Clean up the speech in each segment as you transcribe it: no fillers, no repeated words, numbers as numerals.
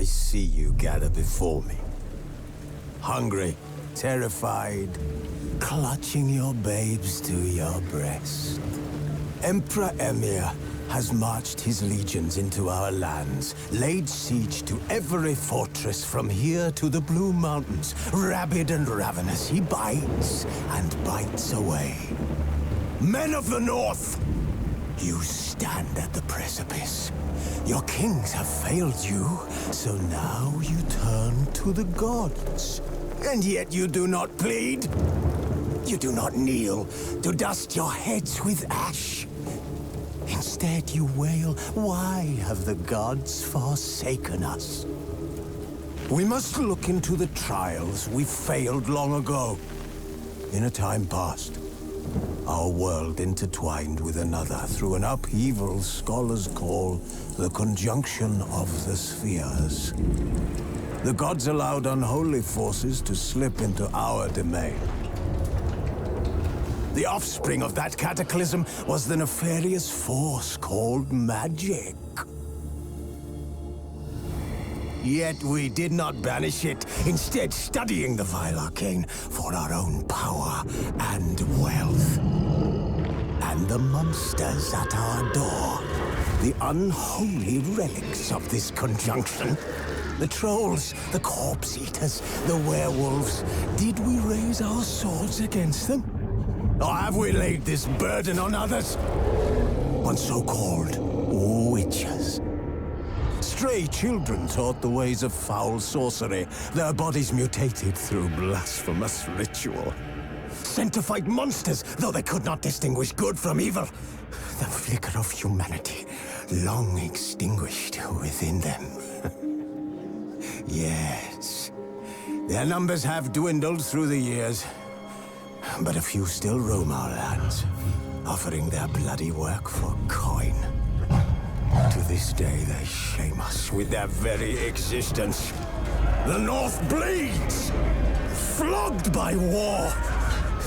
see you gather before me. Hungry, terrified, clutching your babes to your breast. Emperor Emir has marched his legions into our lands, laid siege to every fortress from here to the Blue Mountains. Rabid and ravenous, he bites and bites away. Men of the North, you stand at the precipice. Your kings have failed you, so now you turn to the gods. And yet you do not plead. You do not kneel to dust your heads with ash. Instead you wail, why have the gods forsaken us? We must look into the trials we failed long ago. In a time past, our world intertwined with another through an upheaval scholars call the conjunction of the spheres. The gods allowed unholy forces to slip into our domain. The offspring of that cataclysm was the nefarious force called magic. Yet we did not banish it, instead studying the vile arcane for our own power and wealth. And the monsters at our door, the unholy relics of this conjunction. The trolls, the corpse-eaters, the werewolves. Did we raise our swords against them? Or have we laid this burden on others? On so-called witches. Stray children taught the ways of foul sorcery, their bodies mutated through blasphemous ritual. Sent to fight monsters, though they could not distinguish good from evil. The flicker of humanity, long extinguished within them. Yes, their numbers have dwindled through the years, but a few still roam our lands, offering their bloody work for coin. To this day, they shame us with their very existence. The North bleeds, flogged by war.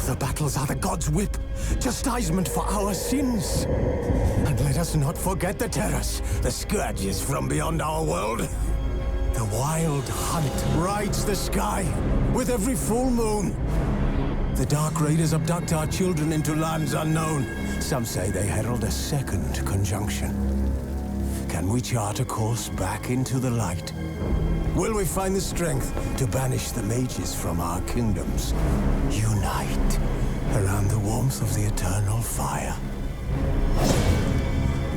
The battles are the gods' whip, chastisement for our sins. And let us not forget the terrors, the scourges from beyond our world. The wild hunt rides the sky with every full moon. The Dark Raiders abduct our children into lands unknown. Some say they herald a second conjunction. Can we chart a course back into the light? Will we find the strength to banish the mages from our kingdoms? Unite around the warmth of the eternal fire.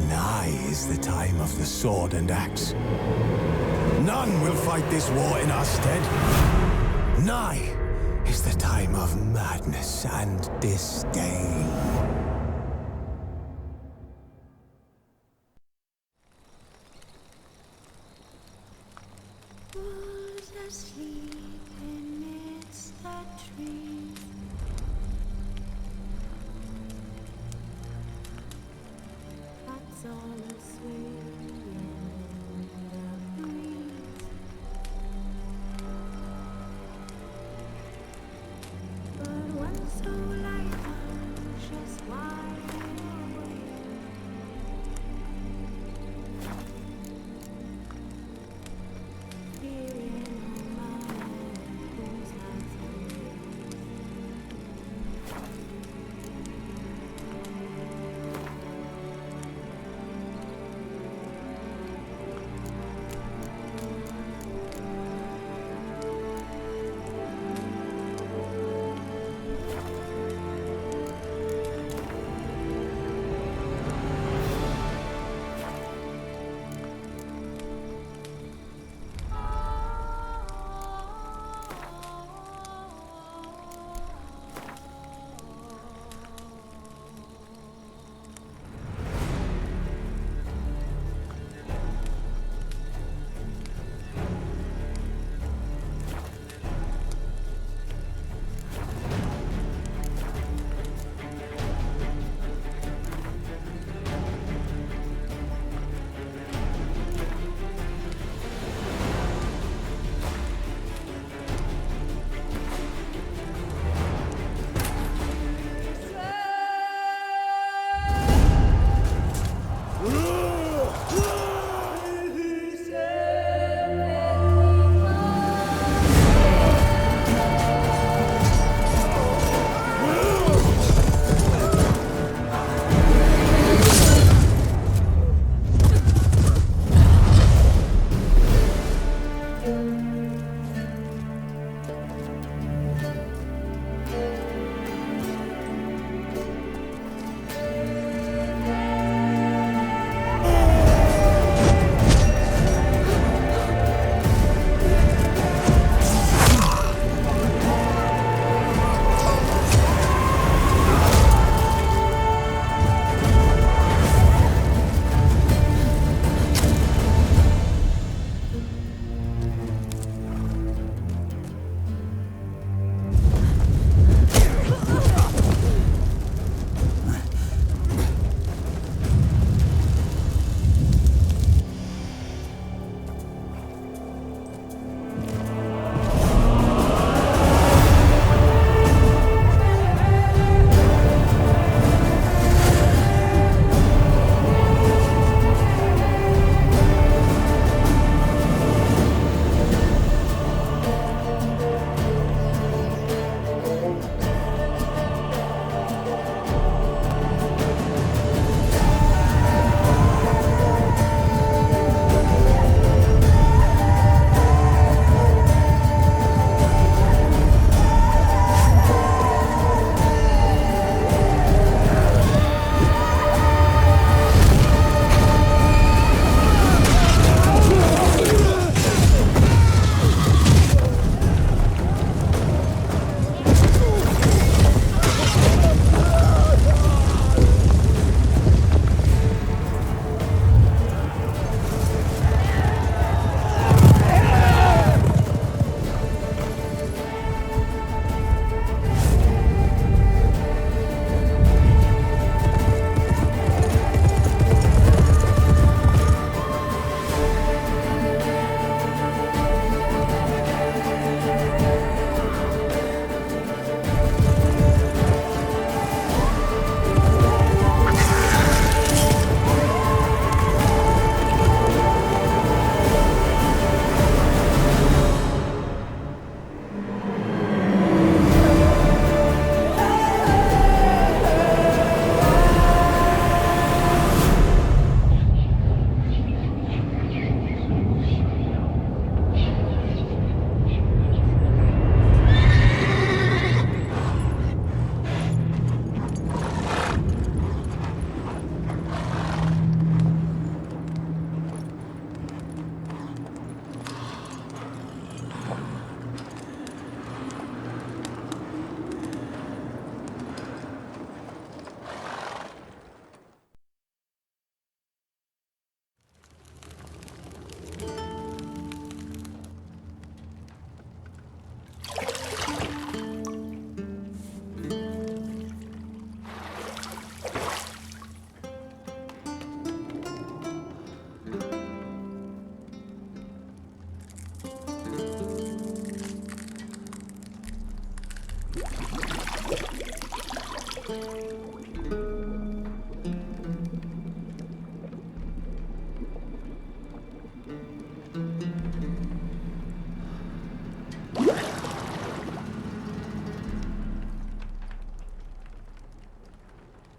Nigh is the time of the sword and axe. None will fight this war in our stead. Nigh is the time of madness and disdain. Who's asleep amidst the trees? That's all asleep in the breeze. But one soul I conscious wide awake.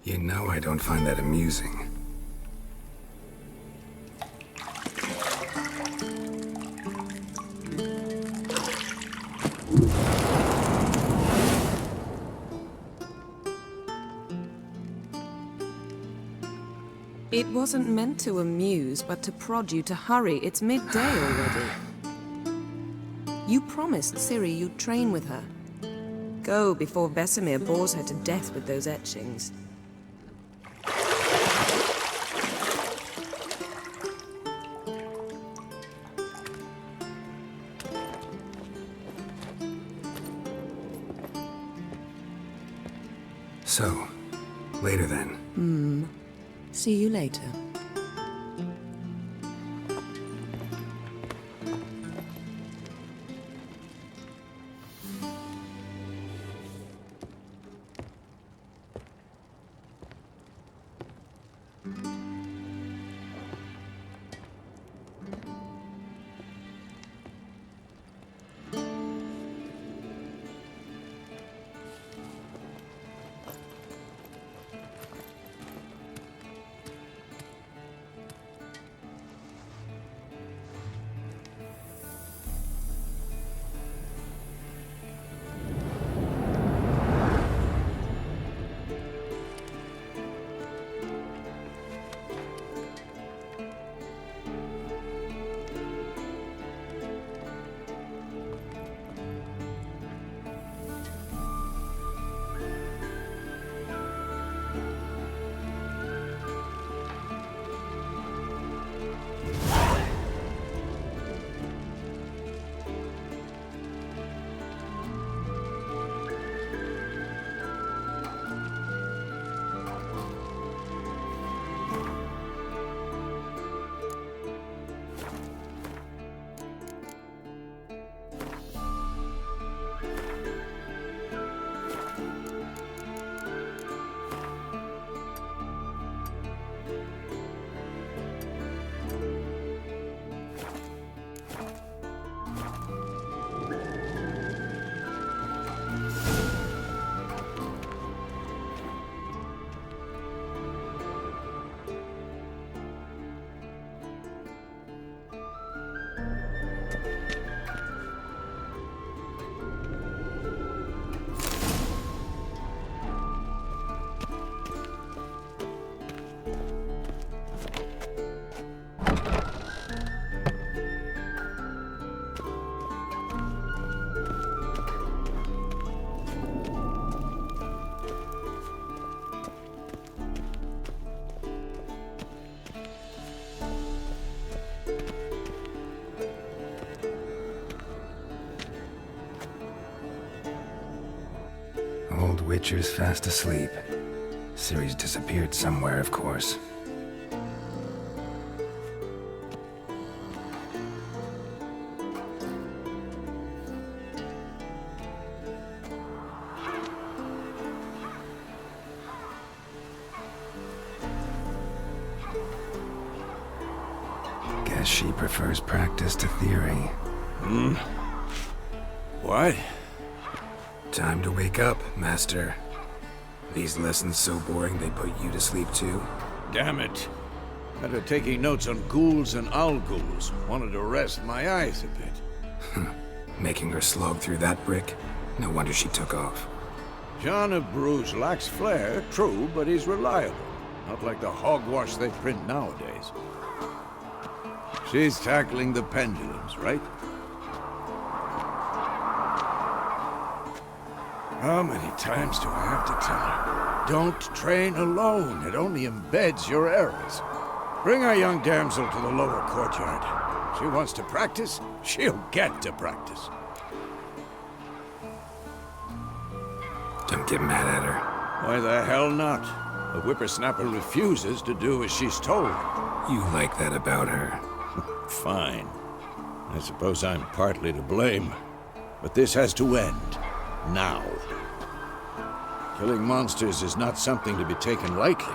You know I don't find that amusing. It wasn't meant to amuse, but to prod you to hurry. It's midday already. You promised Ciri you'd train with her. Go before Vesemir bores her to death with those etchings. So, later then. See you later. Old Witcher's fast asleep. Ciri's disappeared somewhere, of course. Guess she prefers practice to theory. What? Time to wake up, Master. These lessons so boring they put you to sleep too? Damn it. After taking notes on ghouls and owl ghouls, wanted to rest my eyes a bit. Making her slog through that brick? No wonder she took off. John of Bruges lacks flair, true, but he's reliable. Not like the hogwash they print nowadays. She's tackling the pendulums, right? How many times do I have to tell her? Don't train alone. It only embeds your errors. Bring our young damsel to the lower courtyard. She wants to practice, she'll get to practice. Don't get mad at her. Why the hell not? The whippersnapper refuses to do as she's told. You like that about her. Fine. I suppose I'm partly to blame. But this has to end. Now. Killing monsters is not something to be taken lightly.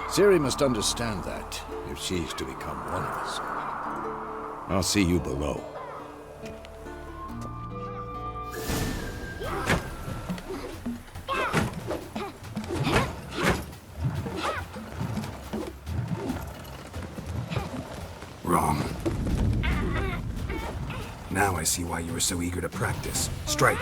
Ciri must understand that, if she's to become one of us. I'll see you below. Wrong. Now I see why you were so eager to practice. Strike.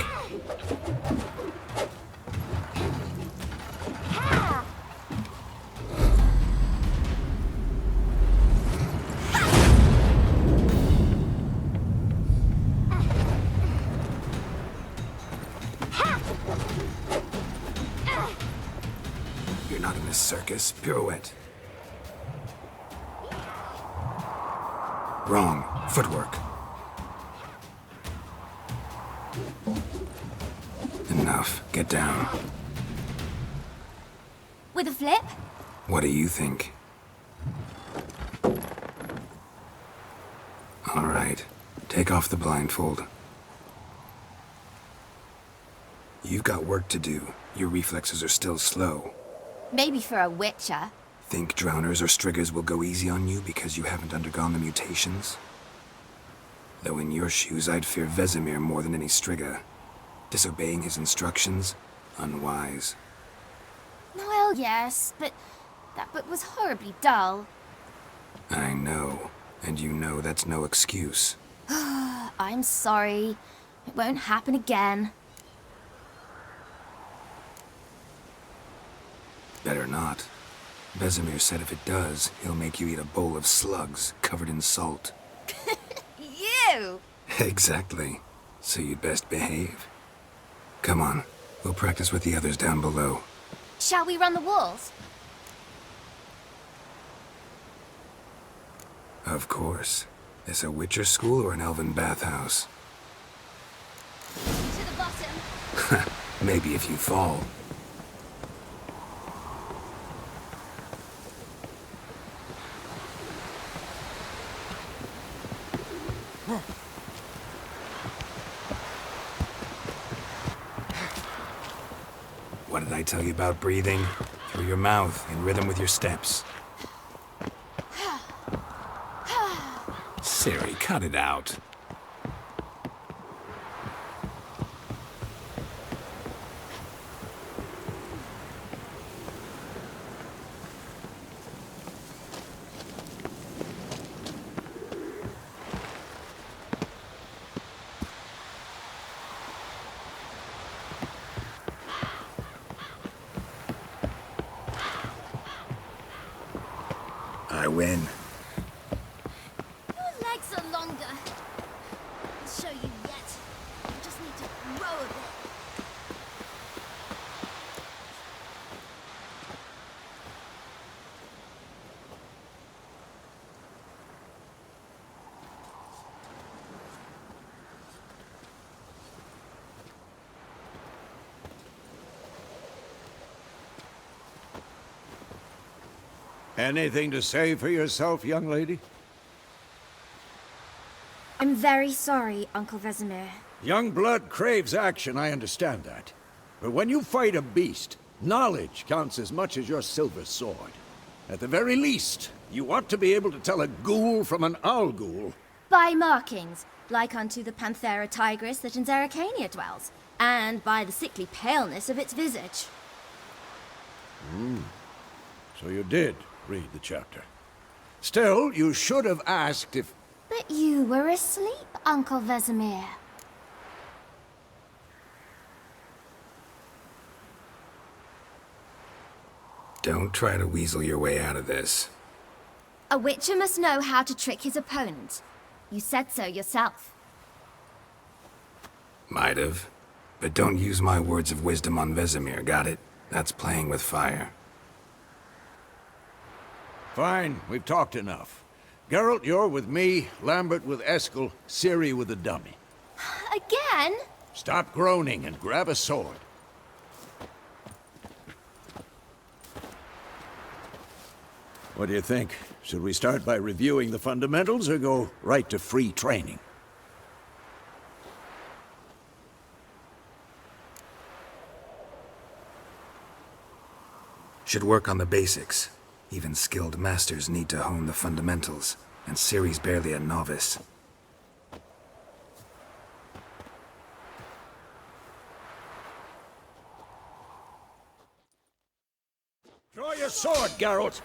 You're not in this circus. Pirouette. Wrong. Footwork. Enough. Get down. With a flip? What do you think? All right. Take off the blindfold. You've got work to do. Your reflexes are still slow. Maybe for a witcher. Think drowners or striggers will go easy on you because you haven't undergone the mutations? Though in your shoes, I'd fear Vesemir more than any strigger. Disobeying his instructions? Unwise. Well, yes, but that book was horribly dull. I know. And you know that's no excuse. I'm sorry. It won't happen again. Better not. Vesemir said if it does, he'll make you eat a bowl of slugs covered in salt. You! Exactly. So you'd best behave. Come on. We'll practice with the others down below. Shall we run the walls? Of course. This a Witcher school or an elven bathhouse? To the bottom. Maybe if you fall. What did I tell you about breathing? Through your mouth, in rhythm with your steps. Siri, cut it out. I win. Your legs are longer. I'll show you yet. You just need to grow a bit. Anything to say for yourself, young lady? I'm very sorry, Uncle Vesemir. Young blood craves action, I understand that. But when you fight a beast, knowledge counts as much as your silver sword. At the very least, you ought to be able to tell a ghoul from an owl ghoul. By markings, like unto the Panthera tigris that in Zerrikania dwells, and by the sickly paleness of its visage. So you did read the chapter. Still, you should have asked if... But you were asleep, Uncle Vesemir. Don't try to weasel your way out of this. A witcher must know how to trick his opponent. You said so yourself. Might have. But don't use my words of wisdom on Vesemir, got it? That's playing with fire. Fine, we've talked enough. Geralt, you're with me, Lambert with Eskel, Ciri with the dummy. Again? Stop groaning and grab a sword. What do you think? Should we start by reviewing the fundamentals or go right to free training? Should work on the basics. Even skilled masters need to hone the fundamentals, and Ciri's barely a novice. Draw your sword, Geralt!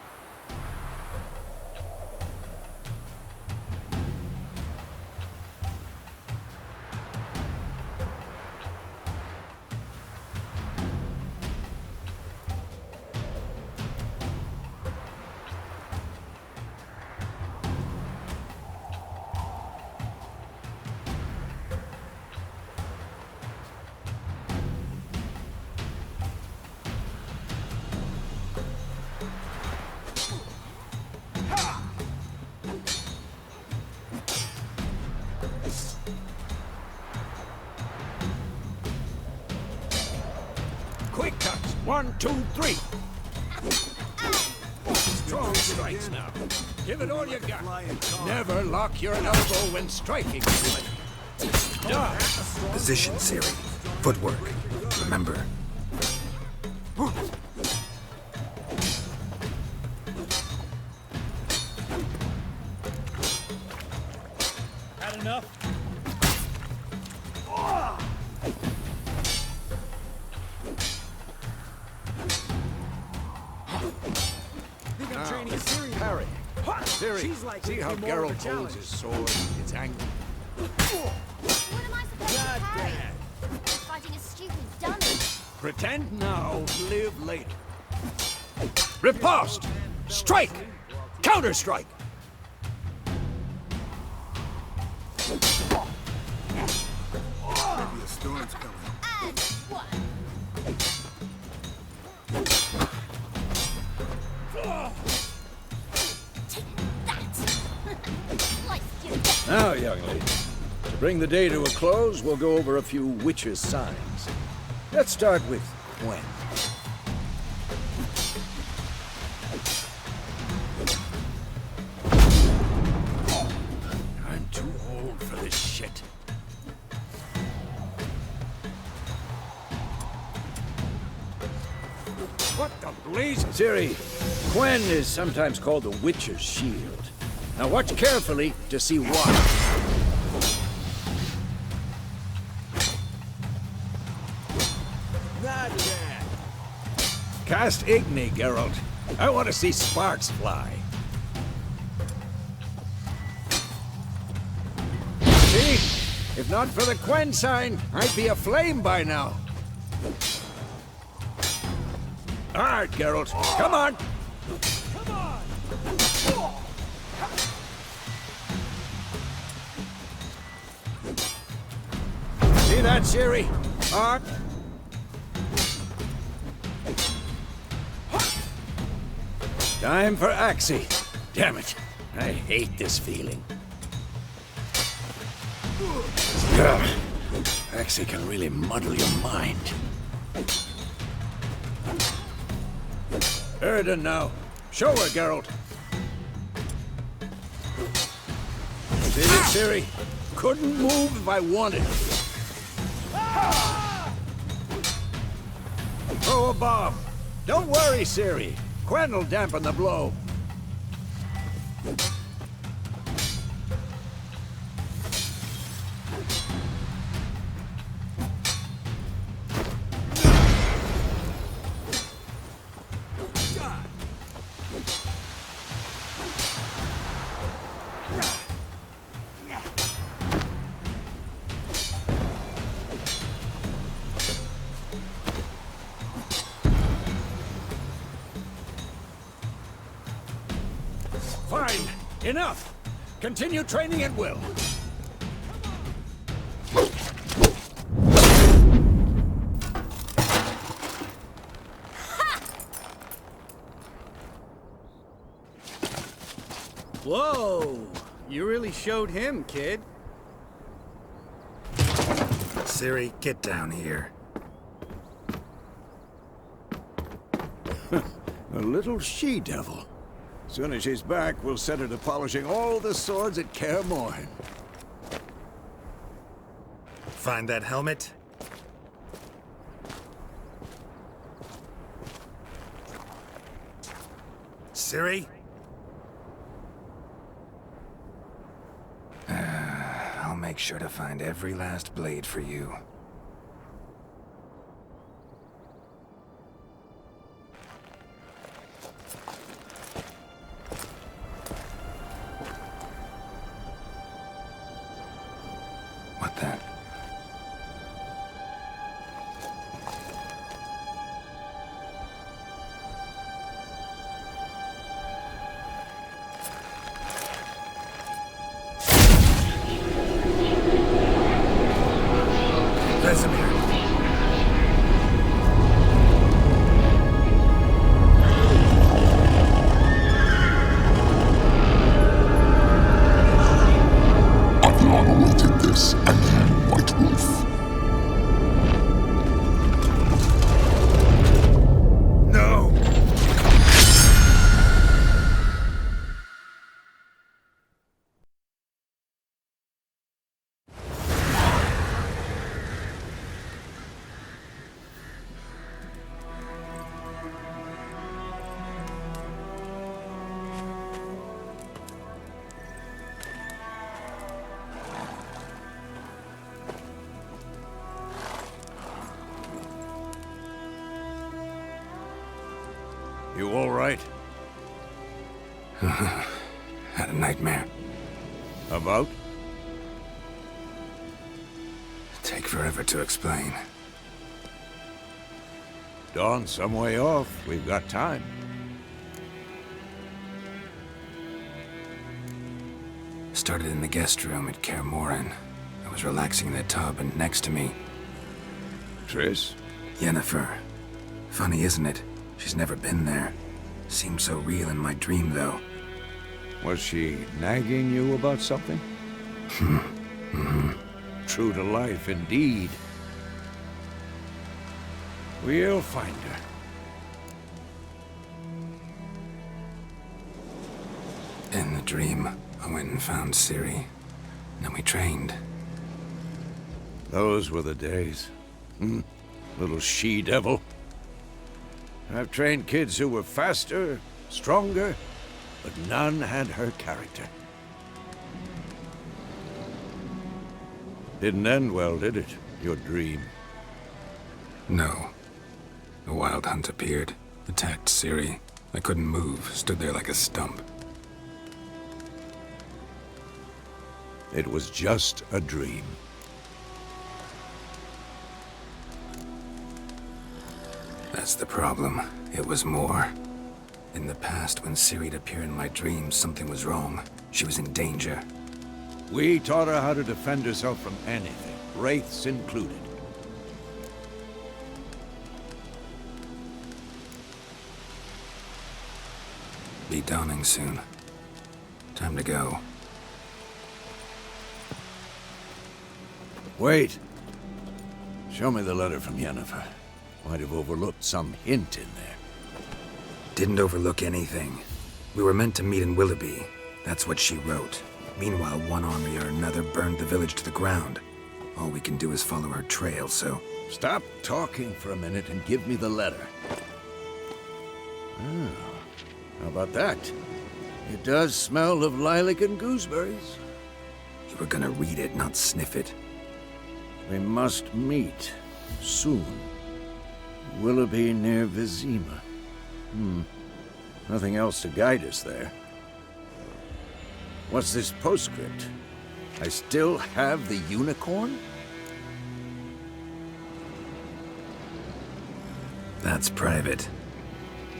1, 2, 3. Strong strikes now. Give it all you got. Never lock your elbow when striking. Done. Position, Siri. Footwork. Remember. Had enough? Now, parry. Siri, see how Geralt holds his sword? It's angry. What am I supposed to parry? Fighting a stupid dummy. Pretend now, live later. Riposte! Strike! Counter-strike! Maybe a storm's coming. And what? Take that! Sliced your death. Now, young lady, to bring the day to a close, we'll go over a few witches' signs. Let's start with Gwen. I'm too old for this shit. What the blazes? Ciri, Gwen is sometimes called the Witcher's Shield. Now watch carefully to see why. Not bad. Cast Igni, Geralt. I want to see sparks fly. See? If not for the Gwen sign, I'd be aflame by now. All right, Geralt. Come on. Come on. See that, Ciri? On. Time for Axie. Damn it. I hate this feeling. Ugh. Axie can really muddle your mind. Erden now. Show her, Geralt. See this, Ciri? Couldn't move if I wanted. Throw a bomb. Don't worry, Ciri. Gwen will dampen the blow. Fine. Enough. Continue training at will. Whoa! You really showed him, kid. Siri, get down here. A little she-devil. Soon as she's back, we'll set her to polishing all the swords at Kaer Morhen. Find that helmet? Siri? I'll make sure to find every last blade for you. What then? You all right? Had a nightmare. About? Take forever to explain. Dawn's some way off. We've got time. Started in the guest room at Kaer Morhen. I was relaxing in the tub, and next to me, Triss? Yennefer. Funny, isn't it? She's never been there. Seemed so real in my dream, though. Was she nagging you about something? True to life, indeed. We'll find her. In the dream, I went and found Ciri. Then we trained. Those were the days. Little she-devil. I've trained kids who were faster, stronger, but none had her character. Didn't end well, did it? Your dream? No. A wild hunt appeared, attacked Ciri. I couldn't move, stood there like a stump. It was just a dream. That's the problem. It was more. In the past, when Ciri'd appear in my dreams, something was wrong. She was in danger. We taught her how to defend herself from anything, wraiths included. Be dawning soon. Time to go. Wait. Show me the letter from Yennefer. Might have overlooked some hint in there. Didn't overlook anything. We were meant to meet in Willoughby. That's what she wrote. Meanwhile, one army or another burned the village to the ground. All we can do is follow her trail, so... Stop talking for a minute and give me the letter. Oh, how about that? It does smell of lilac and gooseberries. You were gonna read it, not sniff it. We must meet soon. Willoughby near Vizima. Nothing else to guide us there. What's this postscript? I still have the unicorn? That's private.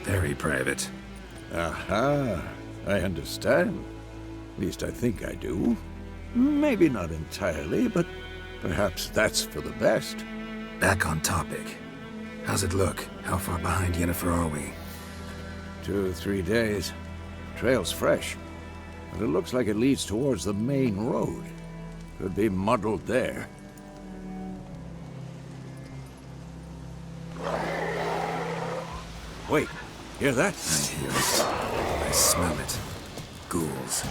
Very private. Aha, I understand. At least I think I do. Maybe not entirely, but perhaps that's for the best. Back on topic. How's it look? How far behind Yennefer are we? 2 or 3 days. Trail's fresh, but it looks like it leads towards the main road. Could be muddled there. Wait, hear that? I hear it. I smell it. Ghouls.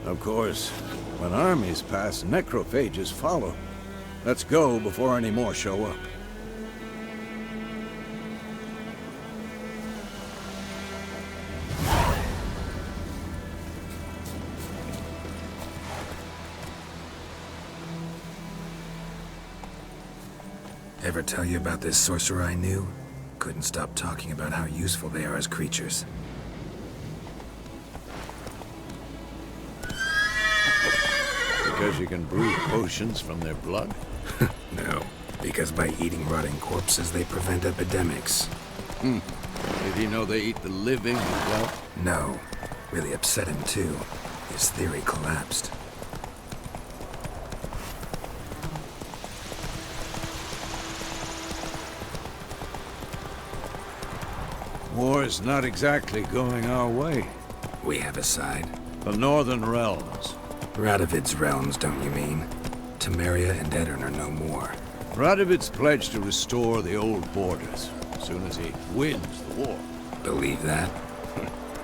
Of course, when armies pass, necrophages follow. Let's go before any more show up. Ever tell you about this sorcerer I knew? Couldn't stop talking about how useful they are as creatures. Because you can brew potions from their blood? No, because by eating rotting corpses, they prevent epidemics. Did he know they eat the living as well? No, really upset him too. His theory collapsed. War's not exactly going our way. We have a side. The Northern Realms. Radovid's realms, don't you mean? Temeria and Edirn are no more. Radovid's pledged to restore the old borders as soon as he wins the war. Believe that?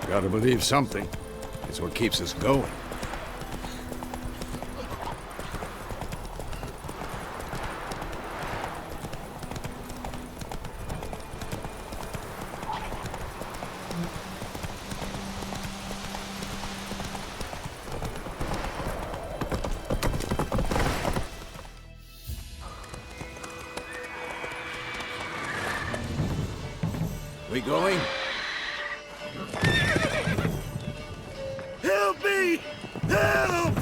Gotta believe something. It's what keeps us going. We going? Help me! Help!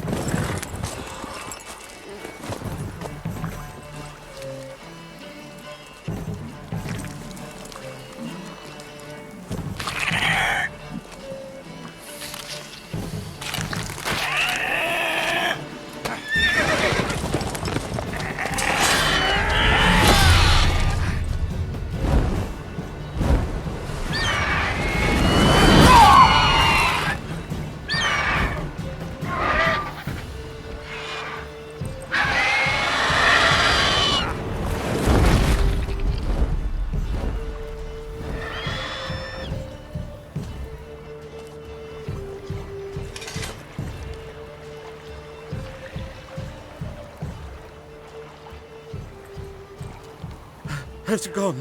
Has it gone?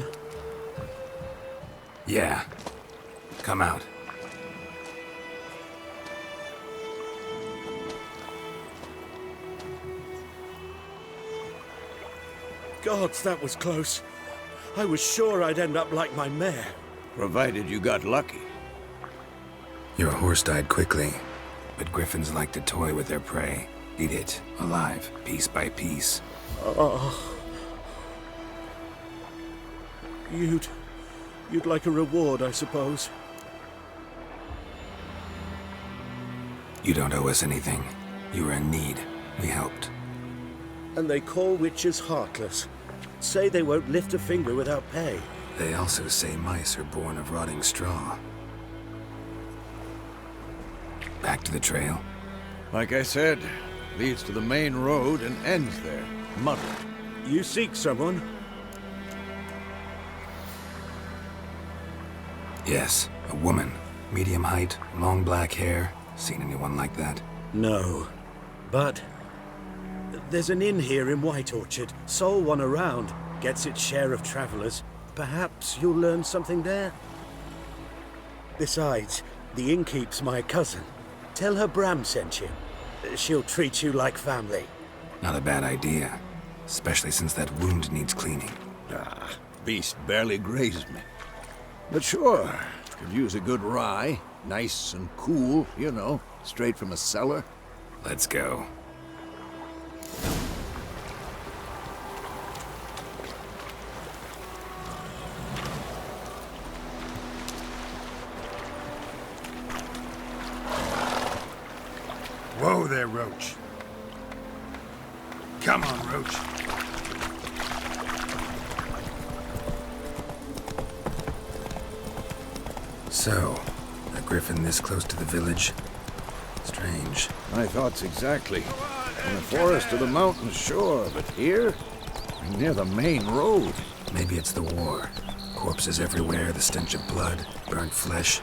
Yeah. Come out. Gods, that was close. I was sure I'd end up like my mare. Provided you got lucky. Your horse died quickly, but griffins like to toy with their prey. Eat it, alive, piece by piece. Oh. You'd like a reward, I suppose. You don't owe us anything. You were in need. We helped. And they call witches heartless. Say they won't lift a finger without pay. They also say mice are born of rotting straw. Back to the trail? Like I said, leads to the main road and ends there. Muddled. You seek someone? Yes, a woman. Medium height, long black hair. Seen anyone like that? No. But there's an inn here in White Orchard. Sole one around. Gets its share of travelers. Perhaps you'll learn something there? Besides, the innkeep's my cousin. Tell her Bram sent you. She'll treat you like family. Not a bad idea. Especially since that wound needs cleaning. Ah, beast barely grazed me. But sure, could use a good rye. Nice and cool, you know, straight from a cellar. Let's go. Whoa there, Roach. Come on, Roach. So, a griffin this close to the village? Strange. My thoughts exactly. In the forest or the mountains, sure, but here? Near the main road. Maybe it's the war. Corpses everywhere, the stench of blood, burnt flesh.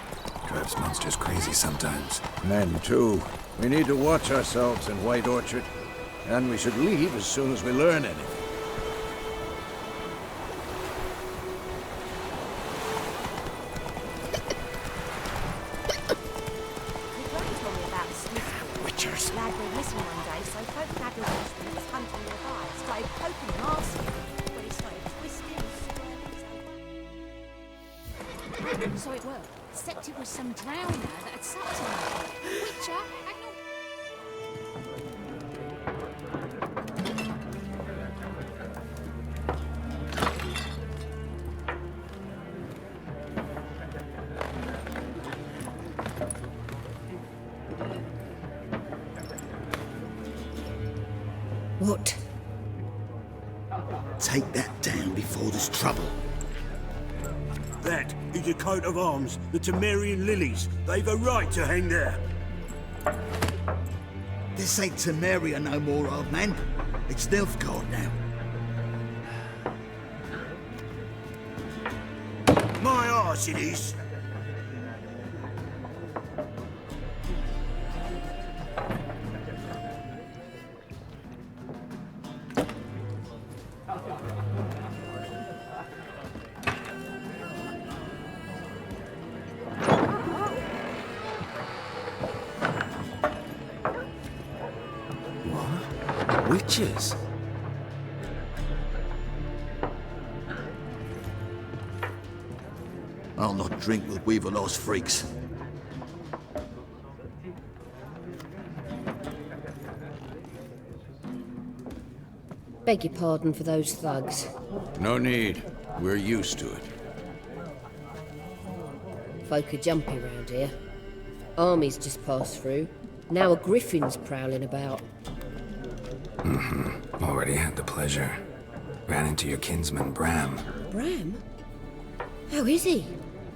Drives monsters crazy sometimes. Men, too. We need to watch ourselves in White Orchard. And we should leave as soon as we learn anything. Witchers. Lad went missing one day, so folk gathered around him was hunting nearby. Started poking him, asking him, but he started twisting and squirming his own. So it worked, except it was some drowner that had sucked him. Witcher, hang on. What? Take that down before there's trouble. That is a coat of arms, the Temerian lilies. They've a right to hang there. This ain't Temeria no more, old man. It's Nilfgaard now. My arse it is. Witches? I'll not drink with Weaverlaw's freaks. Beg your pardon for those thugs. No need. We're used to it. Folk are jumpy round here. Armies just passed through. Now a griffin's prowling about. Already had the pleasure. Ran into your kinsman, Bram. Bram? How is he?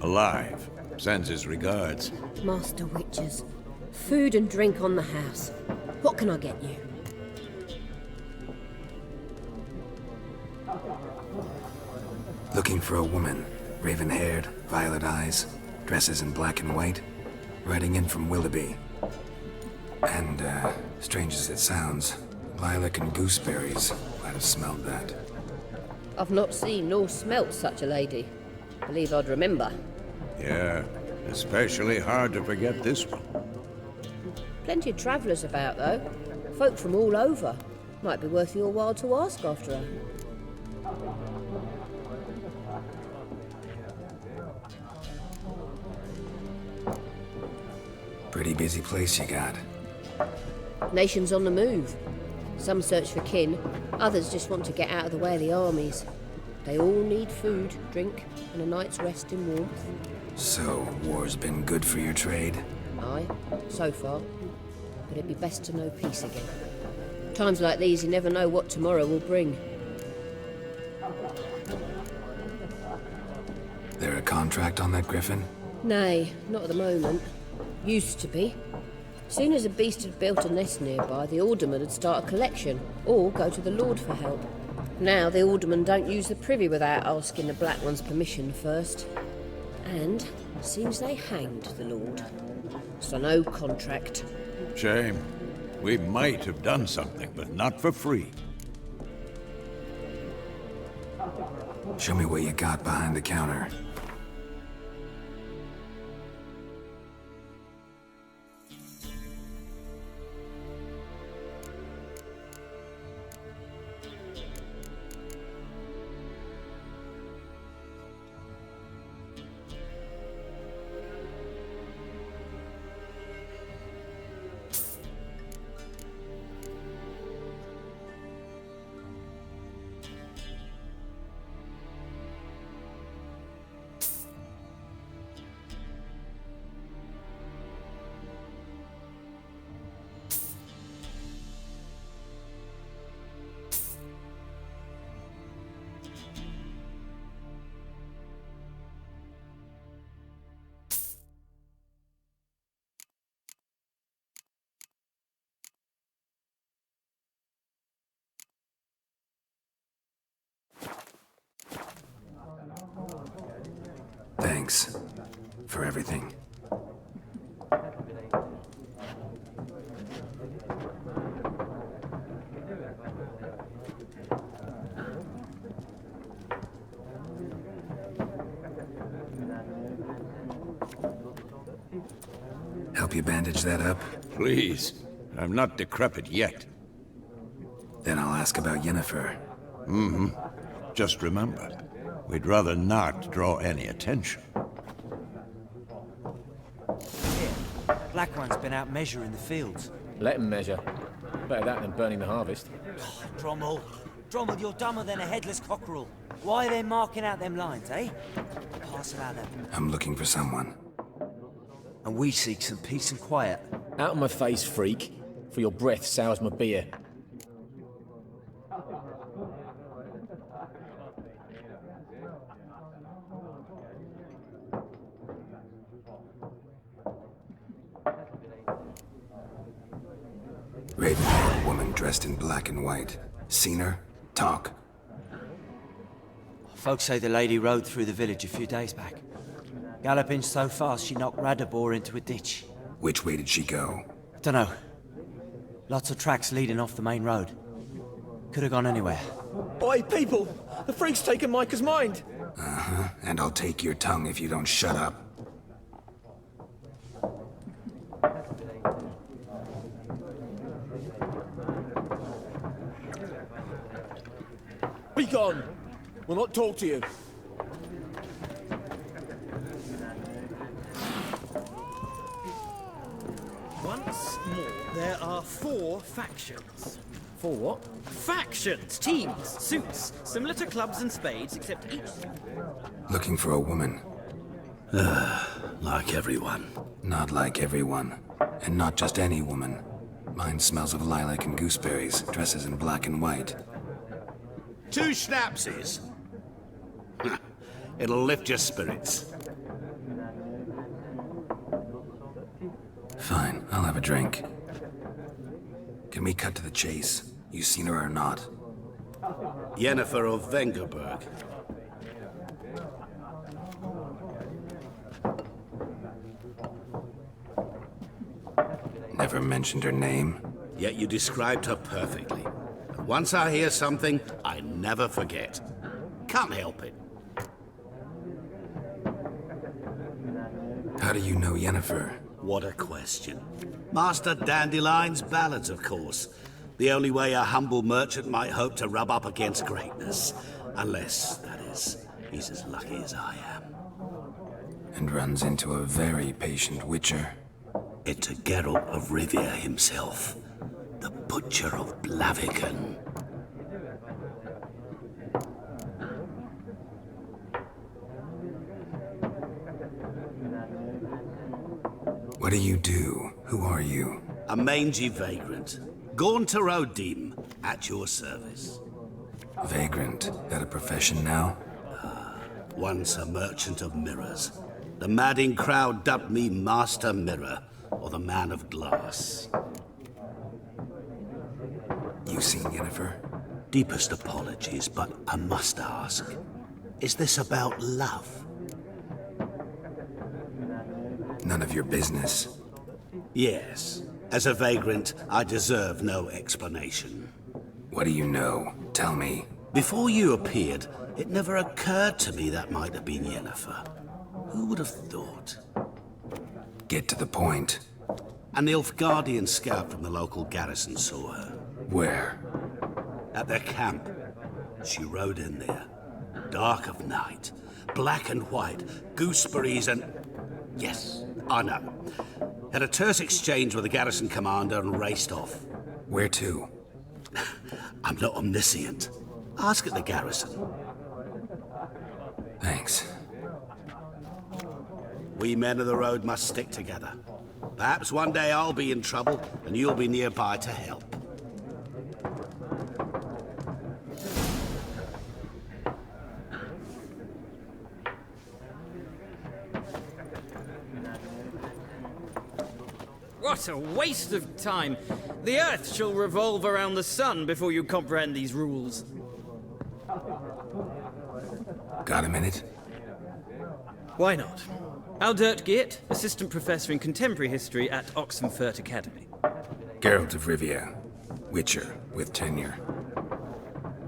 Alive. Sends his regards. Master Witches. Food and drink on the house. What can I get you? Looking for a woman. Raven-haired, violet eyes, dresses in black and white. Riding in from Willoughby. And, strange as it sounds, lilac and gooseberries. Might have smelled that. I've not seen nor smelt such a lady. Believe I'd remember. Yeah, especially hard to forget this one. Plenty of travellers about, though. Folk from all over. Might be worth your while to ask after her. Pretty busy place you got. Nations on the move. Some search for kin, others just want to get out of the way of the armies. They all need food, drink, and a night's rest in warmth. So, war's been good for your trade? Aye, so far. But it'd be best to know peace again. Times like these, you never know what tomorrow will bring. There a contract on that griffin? Nay, not at the moment. Used to be. Soon as a beast had built a nest nearby, the alderman would start a collection, or go to the Lord for help. Now the aldermen don't use the privy without asking the Black One's permission first. And seems they hanged the Lord. So no contract. Shame. We might have done something, but not for free. Show me what you got behind the counter. Thanks for everything. Help you bandage that up? Please. I'm not decrepit yet. Then I'll ask about Yennefer. Just remember, we'd rather not draw any attention. Black One's been out measuring the fields. Let him measure. Better that than burning the harvest. Drommel, you're dumber than a headless cockerel. Why are they marking out them lines, eh? Pass it out there. I'm looking for someone. And we seek some peace and quiet. Out of my face, freak, for your breath sours my beer. Raven-haired woman dressed in black and white. Seen her? Talk. Folks say the lady rode through the village a few days back. Galloping so fast she knocked Radabor into a ditch. Which way did she go? Dunno. Lots of tracks leading off the main road. Could have gone anywhere. Oi, people! The freak's taken Micah's mind! Uh-huh, and I'll take your tongue if you don't shut up. Be gone! We'll not talk to you. Once more, there are 4 factions. 4 what? Factions, teams, suits, similar to clubs and spades, except each... Looking for a woman. Like everyone. Not like everyone. And not just any woman. Mine smells of lilac and gooseberries, dresses in black and white. 2 schnapsies. It'll lift your spirits. Fine, I'll have a drink. Can we cut to the chase? You seen her or not? Yennefer of Vengerberg. Never mentioned her name. Yet you described her perfectly. And once I hear something, I never forget. Can't help it. How do you know Yennefer? What a question. Master Dandelion's ballads, of course. The only way a humble merchant might hope to rub up against greatness. Unless, that is, he's as lucky as I am. And runs into a very patient witcher. It's a Geralt of Rivia himself. The Butcher of Blaviken. What do you do? Who are you? A mangy vagrant. Oldgam3r Dim, at your service. Vagrant. That a profession now? Once a merchant of mirrors. The madding crowd dubbed me Master Mirror, or the Man of Glass. You seen Yennefer? Deepest apologies, but I must ask. Is this about love? None of your business. Yes. As a vagrant, I deserve no explanation. What do you know? Tell me. Before you appeared, it never occurred to me that might have been Yennefer. Who would have thought? Get to the point. An Nilfgaardian scout from the local garrison saw her. Where? At their camp. She rode in there. Dark of night. Black and white. Gooseberries and... Yes, I know. Had a terse exchange with the garrison commander and raced off. Where to? I'm not omniscient. Ask at the garrison. Thanks. We men of the road must stick together. Perhaps one day I'll be in trouble and you'll be nearby to help. What a waste of time! The Earth shall revolve around the sun before you comprehend these rules. Got a minute? Why not? Oldgam3r, Assistant Professor in Contemporary History at Oldgam3r Academy. Geralt of Rivia. Witcher, with tenure.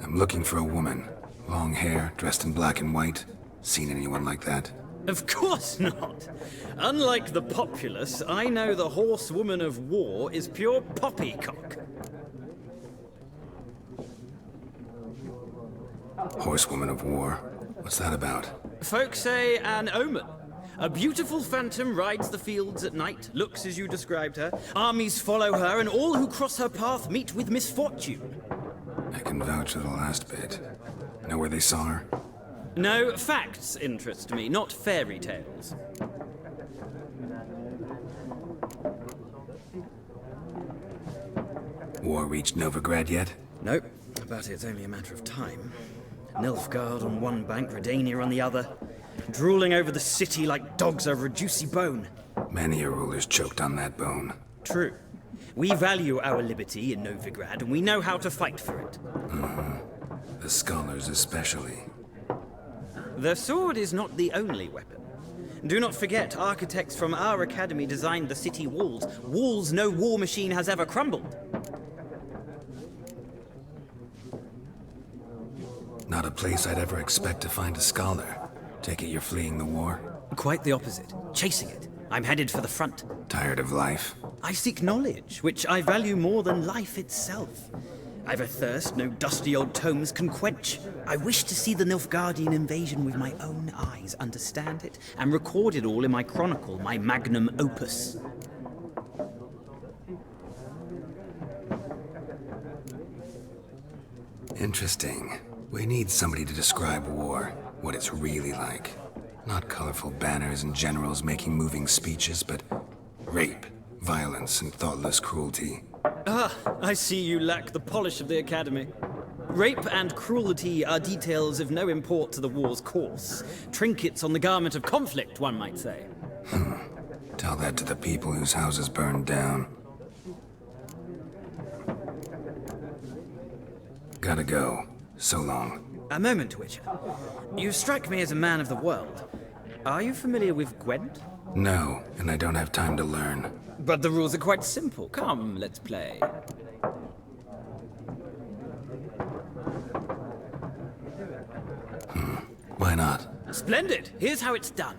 I'm looking for a woman. Long hair, dressed in black and white. Seen anyone like that? Of course not! Unlike the populace, I know the horsewoman of war is pure poppycock. Horsewoman of war? What's that about? Folk say an omen. A beautiful phantom rides the fields at night, looks as you described her. Armies follow her, and all who cross her path meet with misfortune. I can vouch for the last bit. Know where they saw her? No, facts interest me, not fairy tales. War reached Novigrad yet? Nope, but it's only a matter of time. Nilfgaard on one bank, Redania on the other. Drooling over the city like dogs over a juicy bone. Many a ruler's choked on that bone. True. We value our liberty in Novigrad, and we know how to fight for it. The scholars especially. The sword is not the only weapon. Do not forget, architects from our academy designed the city walls. Walls no war machine has ever crumbled. Not a place I'd ever expect to find a scholar. Take it you're fleeing the war? Quite the opposite. Chasing it. I'm headed for the front. Tired of life? I seek knowledge, which I value more than life itself. I've a thirst no dusty old tomes can quench. I wish to see the Nilfgaardian invasion with my own eyes, understand it, and record it all in my chronicle, my magnum opus. Interesting. We need somebody to describe war, what it's really like. Not colorful banners and generals making moving speeches, but rape, violence, and thoughtless cruelty. Ah, I see you lack the polish of the Academy. Rape and cruelty are details of no import to the war's course. Trinkets on the garment of conflict, one might say. Tell that to the people whose houses burned down. Gotta go. So long. A moment, Witcher. You strike me as a man of the world. Are you familiar with Gwent? No, and I don't have time to learn. But the rules are quite simple. Come, let's play. Why not? Splendid! Here's how it's done.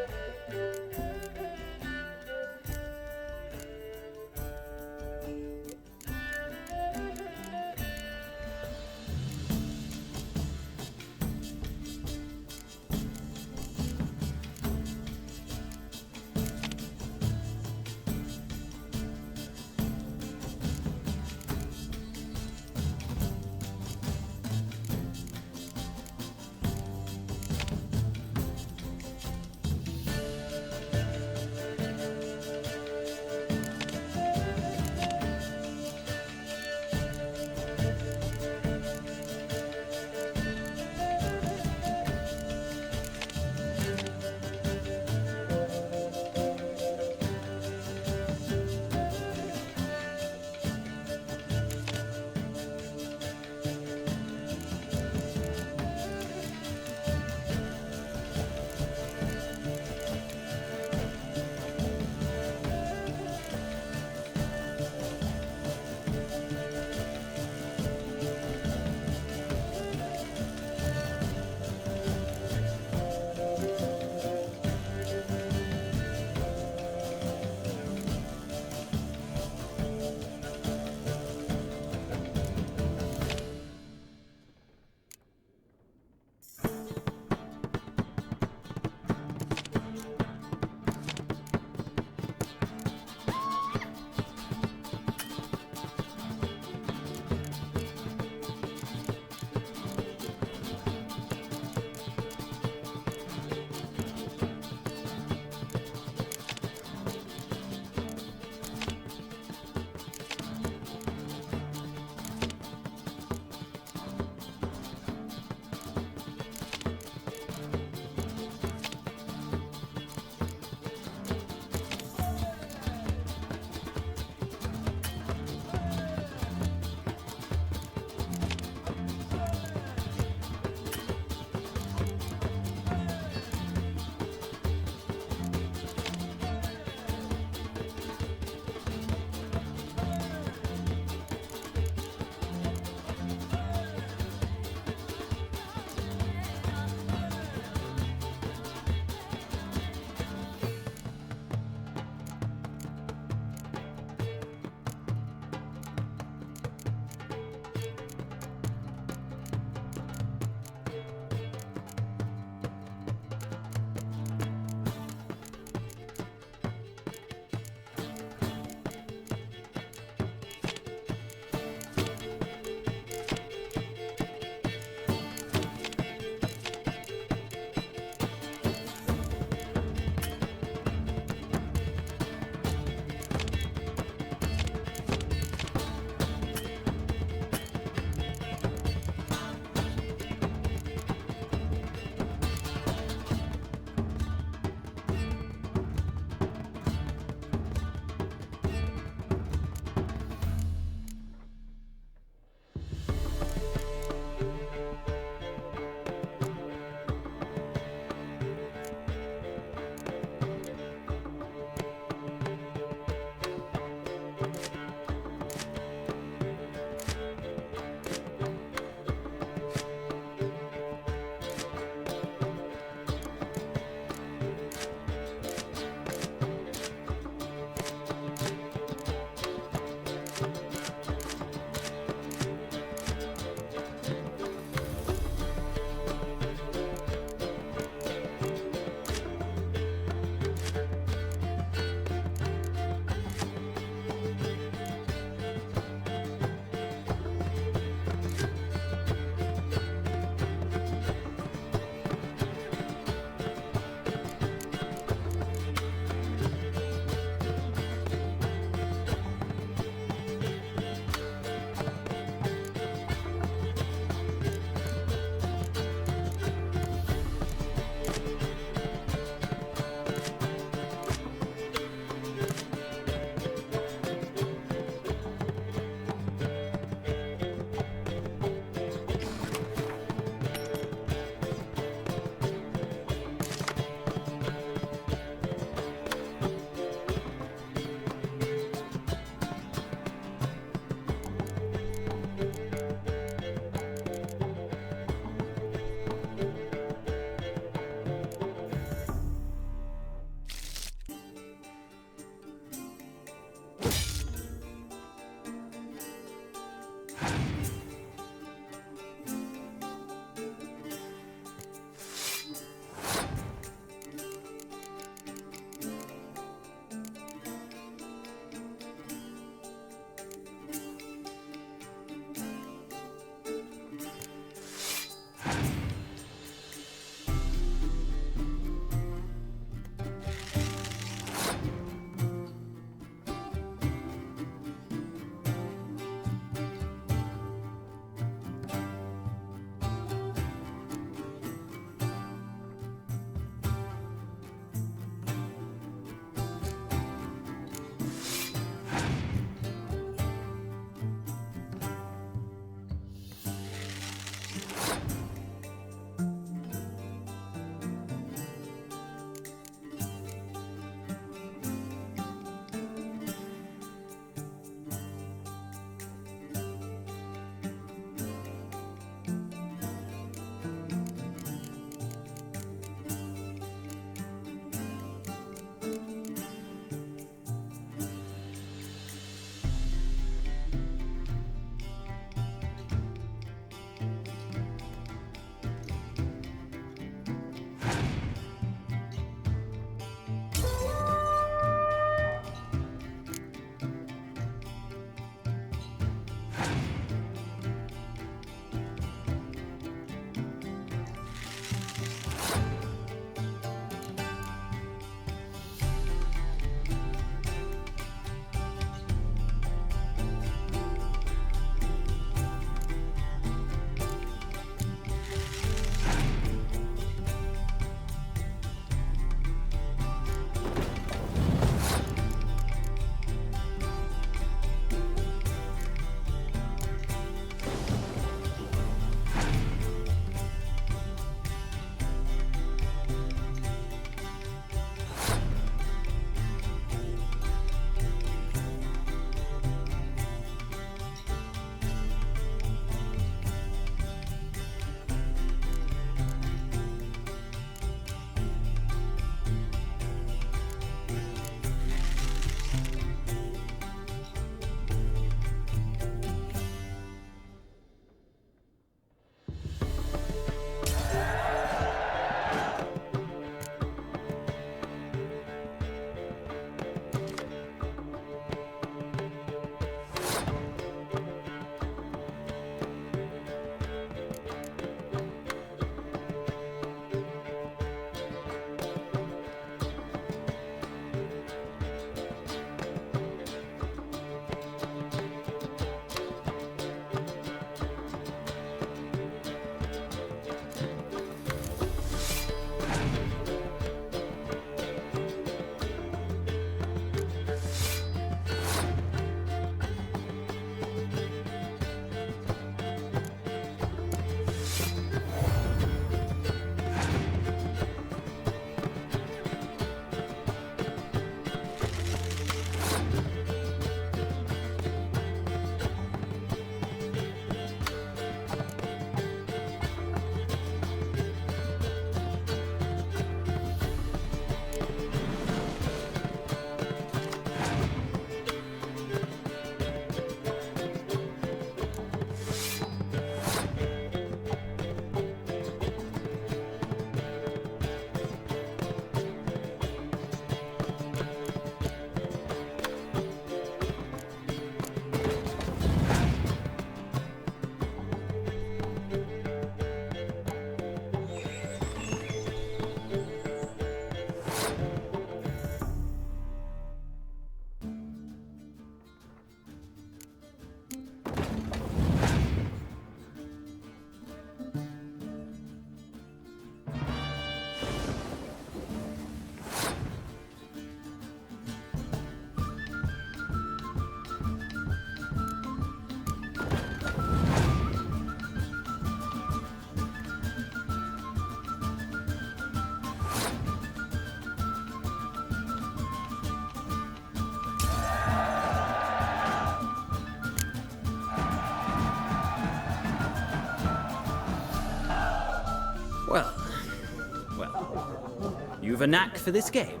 You've a knack for this game.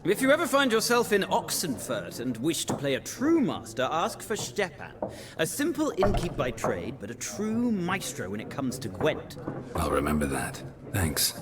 If you ever find yourself in Oxenfurt and wish to play a true master, ask for Stepan. A simple innkeep by trade, but a true maestro when it comes to Gwent. I'll remember that. Thanks.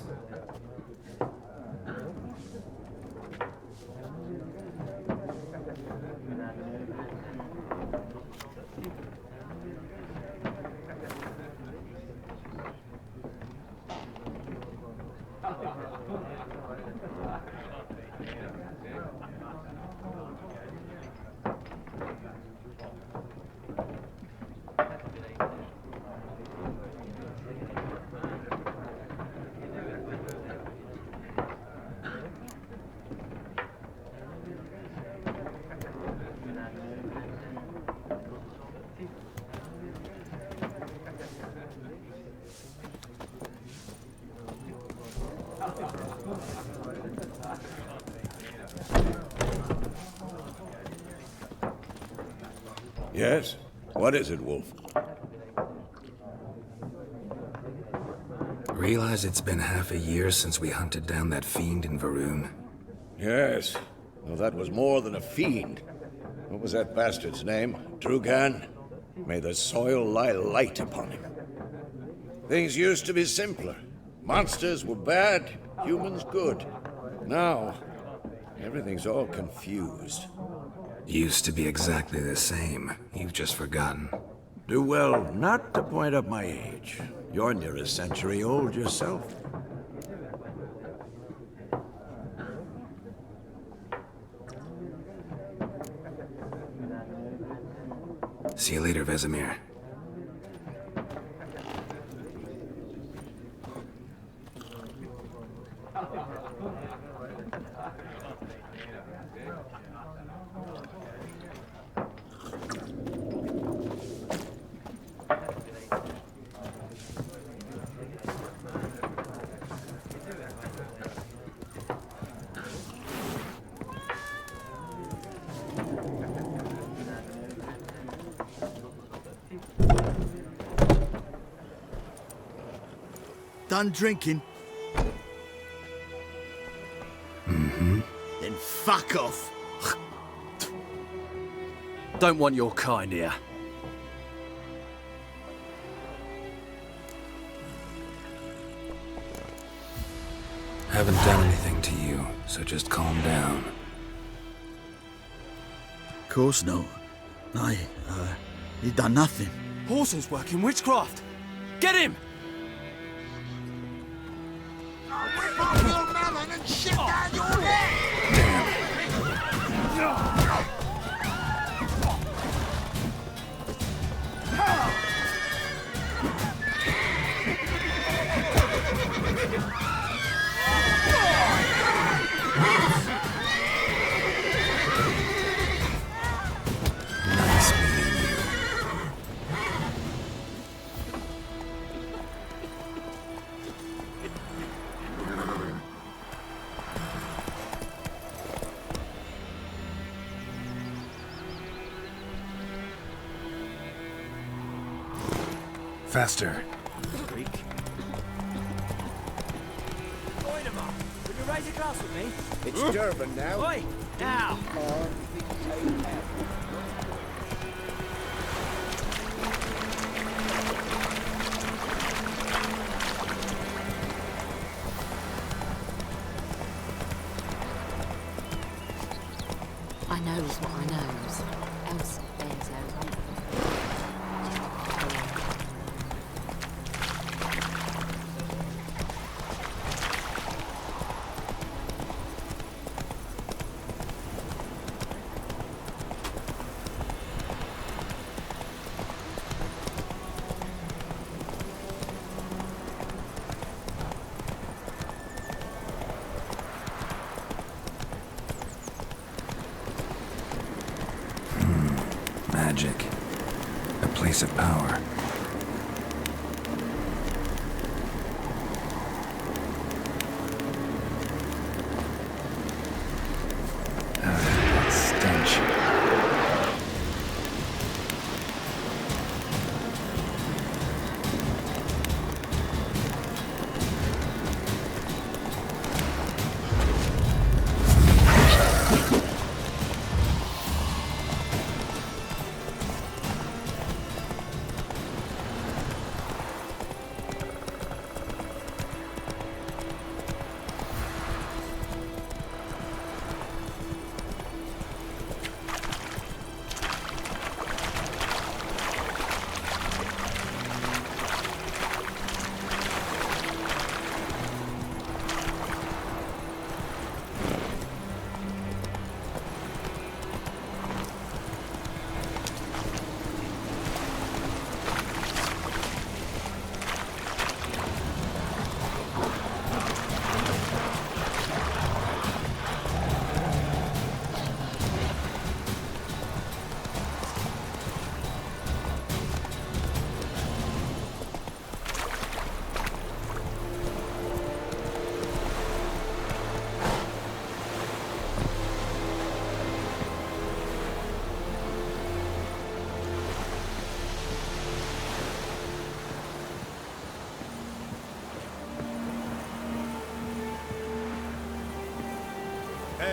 Yes? What is it, Wolf? Realize it's been half a year since we hunted down that fiend in Varun? Yes. Well, that was more than a fiend. What was that bastard's name? Drugan? May the soil lie light upon him. Things used to be simpler. Monsters were bad, humans good. Now, everything's all confused. Used to be exactly the same. You've just forgotten. Do well not to point up my age. You're near a century old yourself. See you later, Vesemir. Done drinking? Mm-hmm. Then fuck off. Don't want your kind here. Haven't done anything to you, so just calm down. Of course not. He done nothing. Horson's working witchcraft. Get him! Nice meeting you. Faster. Would you raise a glass with me? It's Durban now. Oi! Now! I knows what I knows. Else there's no comfort. Magic. A place of power. That stench.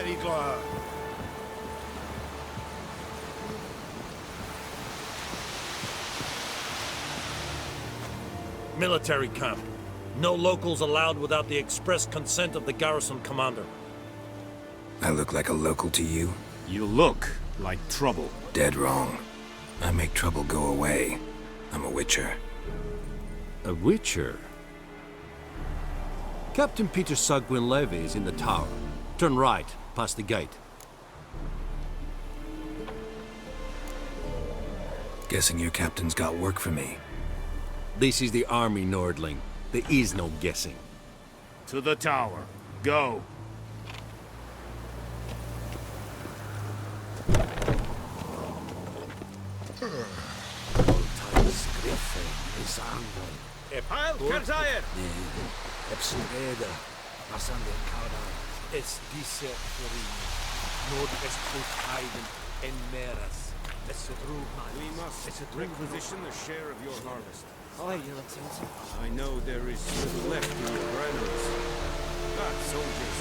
Erigla. Military camp. No locals allowed without the express consent of the garrison commander. I look like a local to you? You look like trouble. Dead wrong. I make trouble go away. I'm a witcher. A witcher? Captain Peter Sagwin Levy is in the tower. Turn right, past the gate. Guessing your captain's got work for me. This is the army, Nordling. There is no guessing. To the tower. Go. Heil Kerzayer! Epsugeda, Masande Kada, es diese Florin, Nord es Heiden en Meras, es We must requisition a share of your harvest. Aye, Your Excellency. I know there is little left in your granaries, but soldiers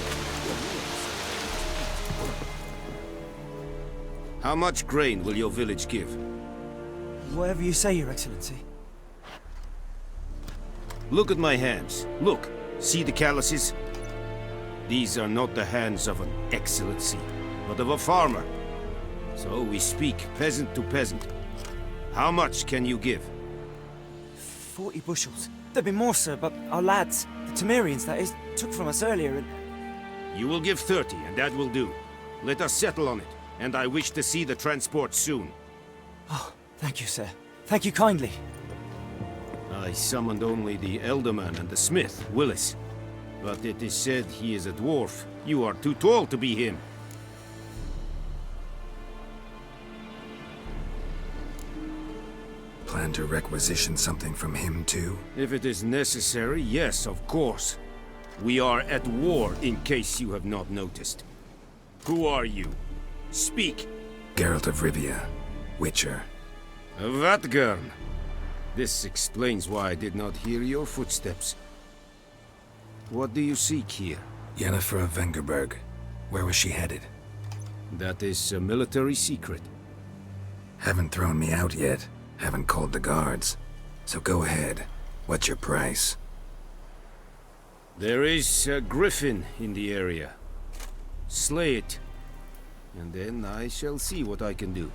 are How much grain will your village give? Whatever you say, Your Excellency. Look at my hands. Look. See the calluses? These are not the hands of an excellency, but of a farmer. So we speak peasant to peasant. How much can you give? 40 bushels. There'd be more, sir, but our lads, the Temerians, that is, took from us earlier and... You will give 30, and that will do. Let us settle on it, and I wish to see the transport soon. Oh, thank you, sir. Thank you kindly. I summoned only the Elderman and the smith, Willis. But it is said he is a dwarf. You are too tall to be him. Plan to requisition something from him, too? If it is necessary, yes, of course. We are at war, in case you have not noticed. Who are you? Speak! Geralt of Rivia, Witcher. Vatgern! This explains why I did not hear your footsteps. What do you seek here? Yennefer of Vengerberg. Where was she headed? That is a military secret. Haven't thrown me out yet. Haven't called the guards. So go ahead. What's your price? There is a griffin in the area. Slay it. And then I shall see what I can do.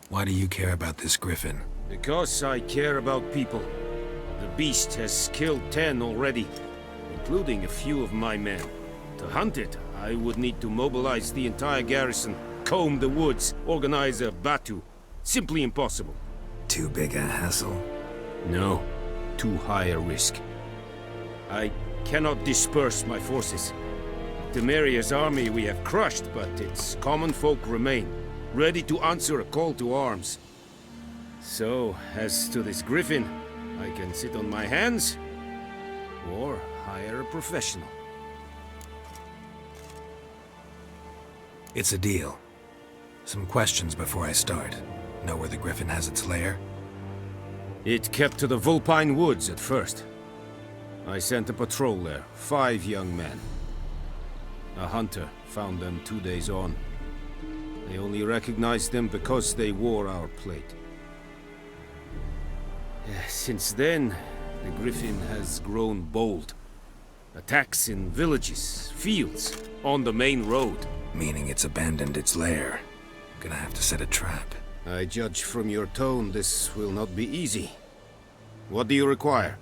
Why do you care about this griffin? Because I care about people. The beast has killed 10 already, including a few of my men. To hunt it, I would need to mobilize the entire garrison, comb the woods, organize a batu. Simply impossible. Too big a hassle? No, too high a risk. I cannot disperse my forces. Temeria's army we have crushed, but its common folk remain, ready to answer a call to arms. So, as to this griffin, I can sit on my hands, or hire a professional. It's a deal. Some questions before I start. Know where the griffin has its lair? It kept to the Vulpine Woods at first. I sent a patrol there, 5 young men. A hunter found them 2 days on. They only recognized them because they wore our plate. Since then, the griffin has grown bold. Attacks in villages, fields, on the main road. Meaning it's abandoned its lair. Gonna have to set a trap. I judge from your tone this will not be easy. What do you require?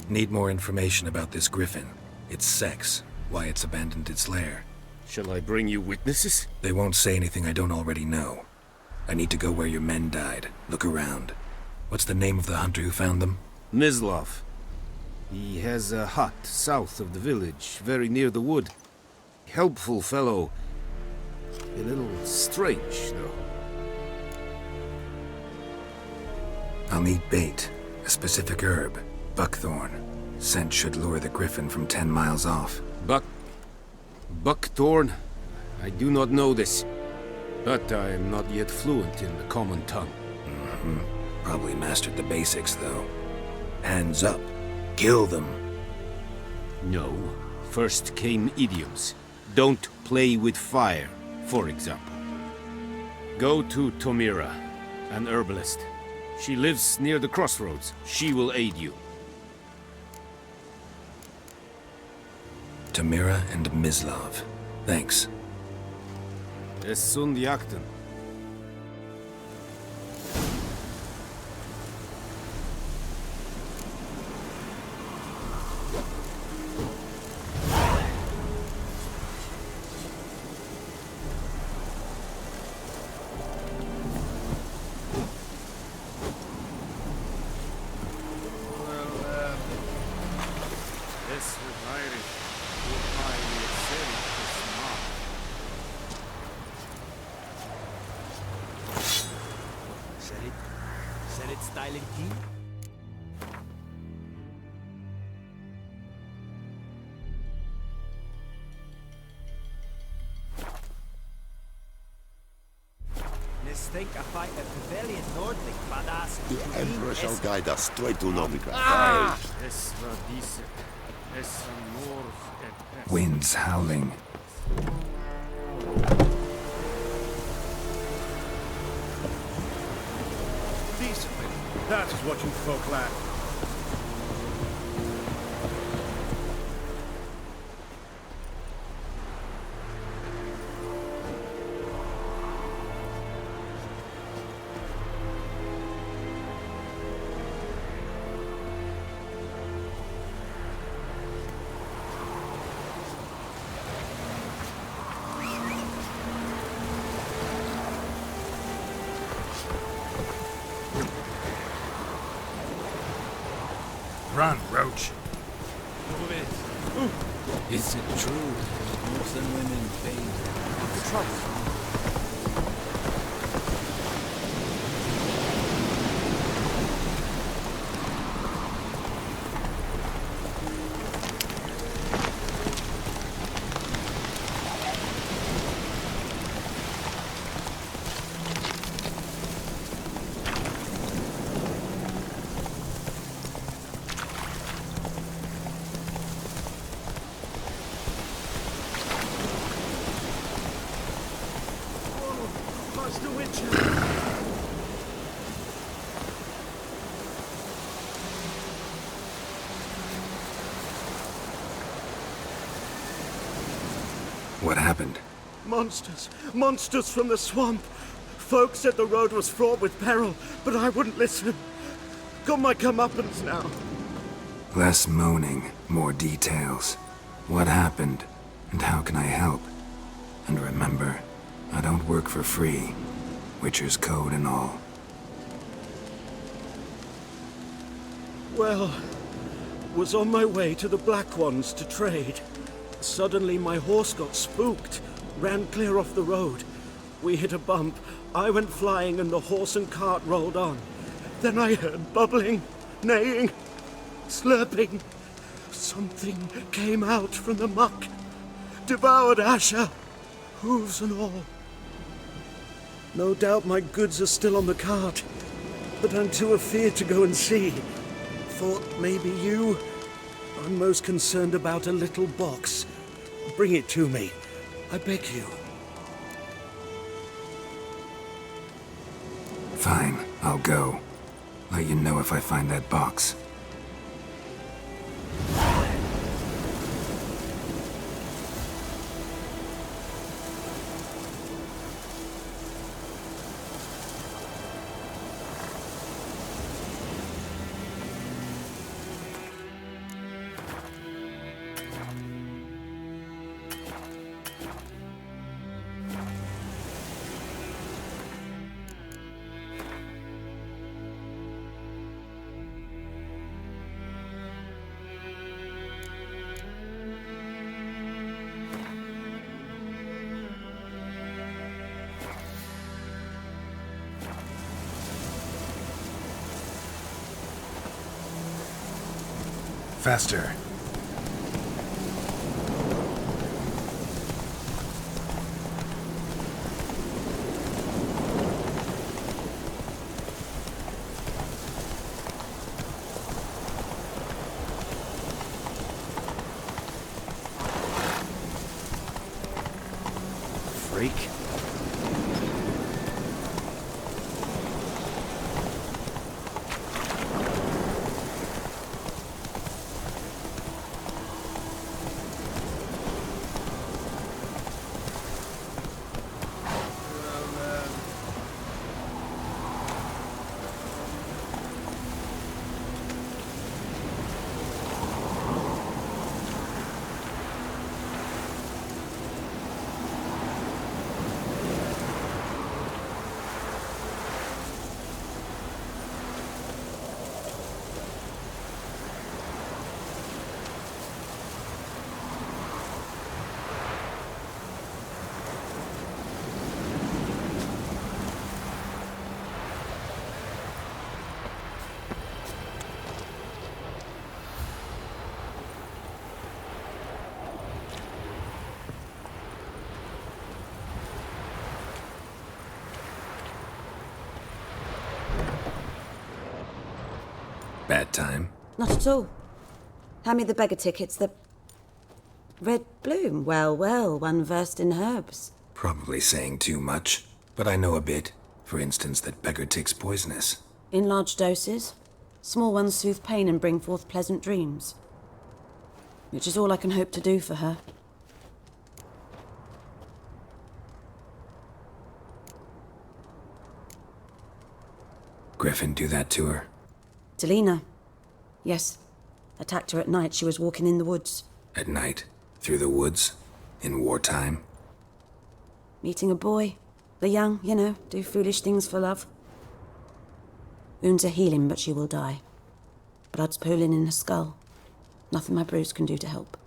Need more information about this griffin. Its sex, why it's abandoned its lair. Shall I bring you witnesses? They won't say anything I don't already know. I need to go where your men died. Look around. What's the name of the hunter who found them? Mislav. He has a hut south of the village, very near the wood. Helpful fellow. A little strange, though. I'll need bait. A specific herb. Buckthorn. Scent should lure the griffin from 10 miles off. Buckthorn? I do not know this. But I am not yet fluent in the common tongue. Probably mastered the basics, though. Hands up. Kill them. No. First came idioms. Don't play with fire, for example. Go to Tomira, an herbalist. She lives near the crossroads. She will aid you. Tamira and Mislav. Thanks. Es sunt jakten. Styling key? Think I fight a Pavilion Nordling badass. The Emperor shall guide us straight to Novigrad. Ah! Winds howling. Decently. That is what you folk lack. Run, Roach. Move it. Is it true? Muslim women paid the trouble. What happened? Monsters! Monsters from the swamp! Folk said the road was fraught with peril, but I wouldn't listen. Got my comeuppance now. Less moaning, more details. What happened, and how can I help? And remember, I don't work for free. Witcher's code and all. Well, was on my way to the Black Ones to trade. Suddenly my horse got spooked, ran clear off the road. We hit a bump, I went flying and the horse and cart rolled on. Then I heard bubbling, neighing, slurping. Something came out from the muck, devoured Asher, hooves and all. No doubt my goods are still on the cart, but I'm too afeard to go and see. Thought maybe you... I'm most concerned about a little box. Bring it to me. I beg you. Fine, I'll go. Let you know if I find that box. Faster. freak. Bad time? Not at all. Hand me the beggar tickets. The red bloom. Well, well, one versed in herbs. Probably saying too much, but I know a bit. For instance, that beggar tick's poisonous. In large doses. Small ones soothe pain and bring forth pleasant dreams. Which is all I can hope to do for her. Griffin do that to her? Delina. Yes. Attacked her at night. She was walking in the woods. At night? Through the woods? In wartime? Meeting a boy. The young, you know, do foolish things for love. Wounds are healing, but she will die. Blood's pooling in her skull. Nothing my brews can do to help.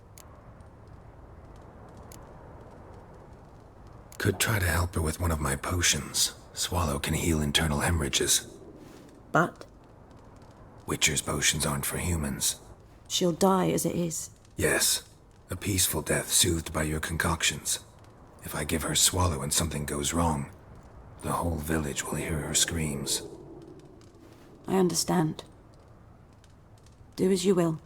Could try to help her with one of my potions. Swallow can heal internal hemorrhages. But? Witcher's potions aren't for humans. She'll die as it is. Yes. A peaceful death soothed by your concoctions. If I give her Swallow and something goes wrong, the whole village will hear her screams. I understand. Do as you will.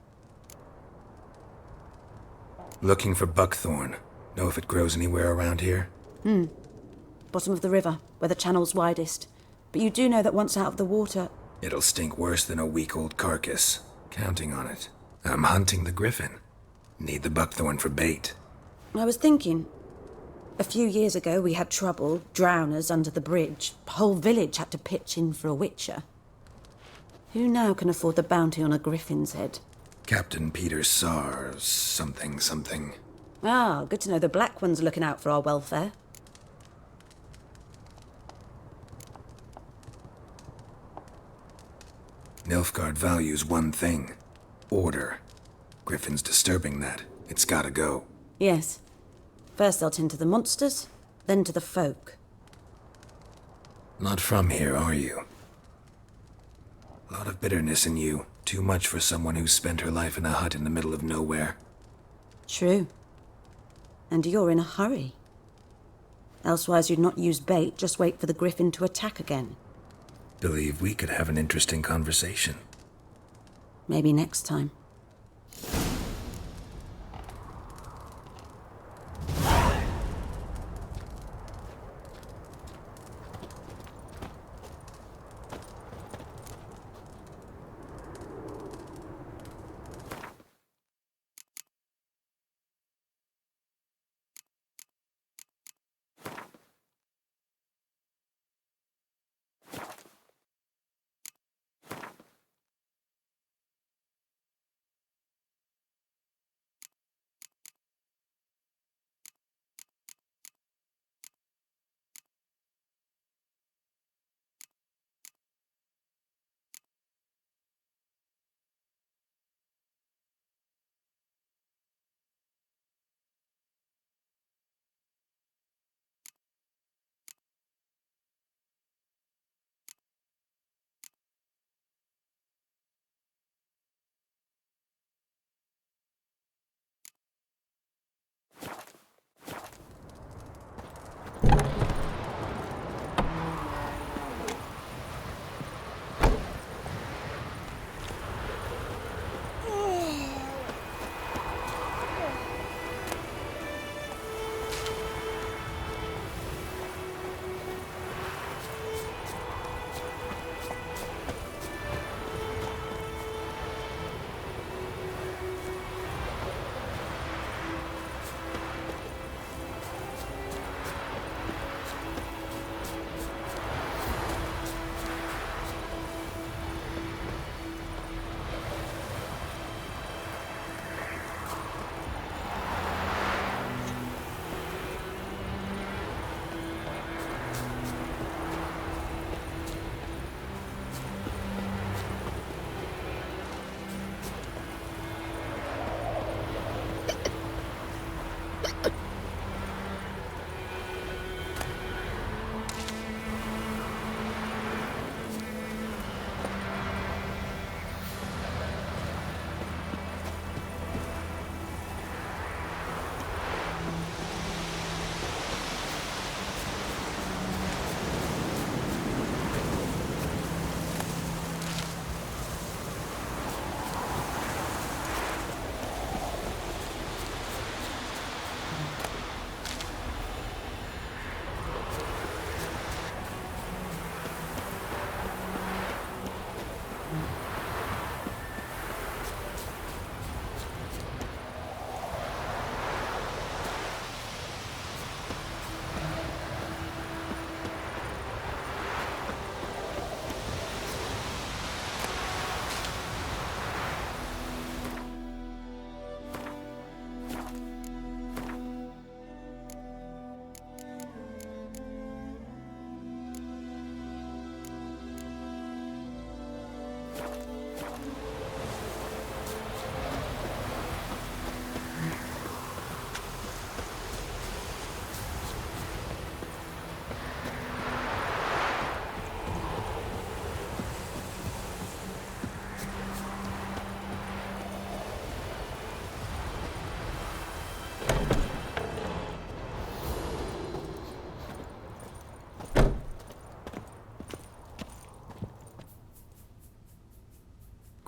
Looking for buckthorn. Know if it grows anywhere around here? Bottom of the river, where the channel's widest. But you do know that once out of the water... It'll stink worse than a week-old carcass. Counting on it. I'm hunting the griffin. Need the buckthorn for bait. I was thinking... A few years ago we had trouble, drowners under the bridge. The whole village had to pitch in for a witcher. Who now can afford the bounty on a griffin's head? Captain Peter Sar... something. Ah, good to know the Black One's looking out for our welfare. Nilfgaard values one thing. Order. Griffin's disturbing that. It's gotta go. Yes. First they'll tend to the monsters, then to the folk. Not from here, are you? A lot of bitterness in you. Too much for someone who's spent her life in a hut in the middle of nowhere. True. And you're in a hurry. Elsewise you'd not use bait, just wait for the griffin to attack again. Believe we could have an interesting conversation. Maybe next time.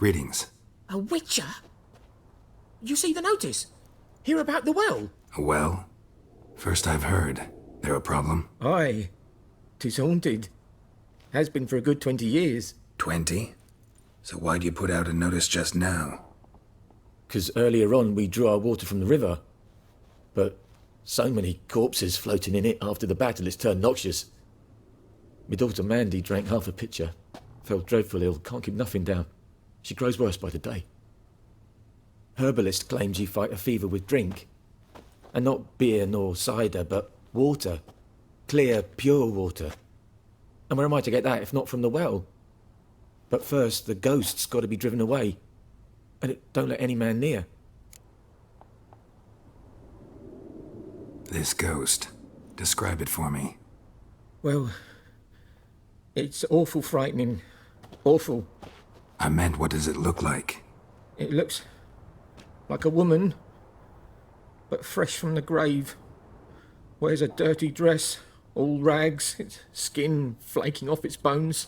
Greetings. A witcher? You see the notice? Hear about the well? A well? First I've heard. There a problem? Aye. 'Tis haunted. Has been for a good 20 years. 20? So why'd you put out a notice just now? 'Cause earlier on we drew our water from the river. But so many corpses floating in it after the battle it's turned noxious. My daughter Mandy drank half a pitcher. Fell dreadful ill, can't keep nothing down. She grows worse by the day. Herbalist claims you fight a fever with drink. And not beer nor cider, but water. Clear, pure water. And where am I to get that if not from the well? But first, the ghost's got to be driven away. And it don't let any man near. This ghost. Describe it for me. Well, it's awful frightening. Awful. I meant, what does it look like? It looks like a woman, but fresh from the grave. Wears a dirty dress, all rags, its skin flaking off its bones,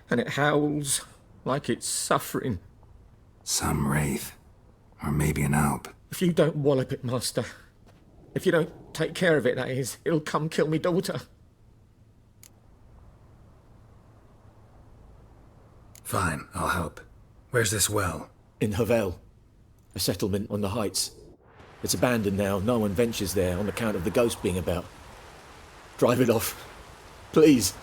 and it howls like it's suffering. Some wraith. Or maybe an alp. If you don't wallop it, Master, if you don't take care of it, that is, it'll come kill me daughter. Fine, I'll help. Where's this well? In Havel, a settlement on the heights. It's abandoned now, no one ventures there on account of the ghost being about. Drive it off, please.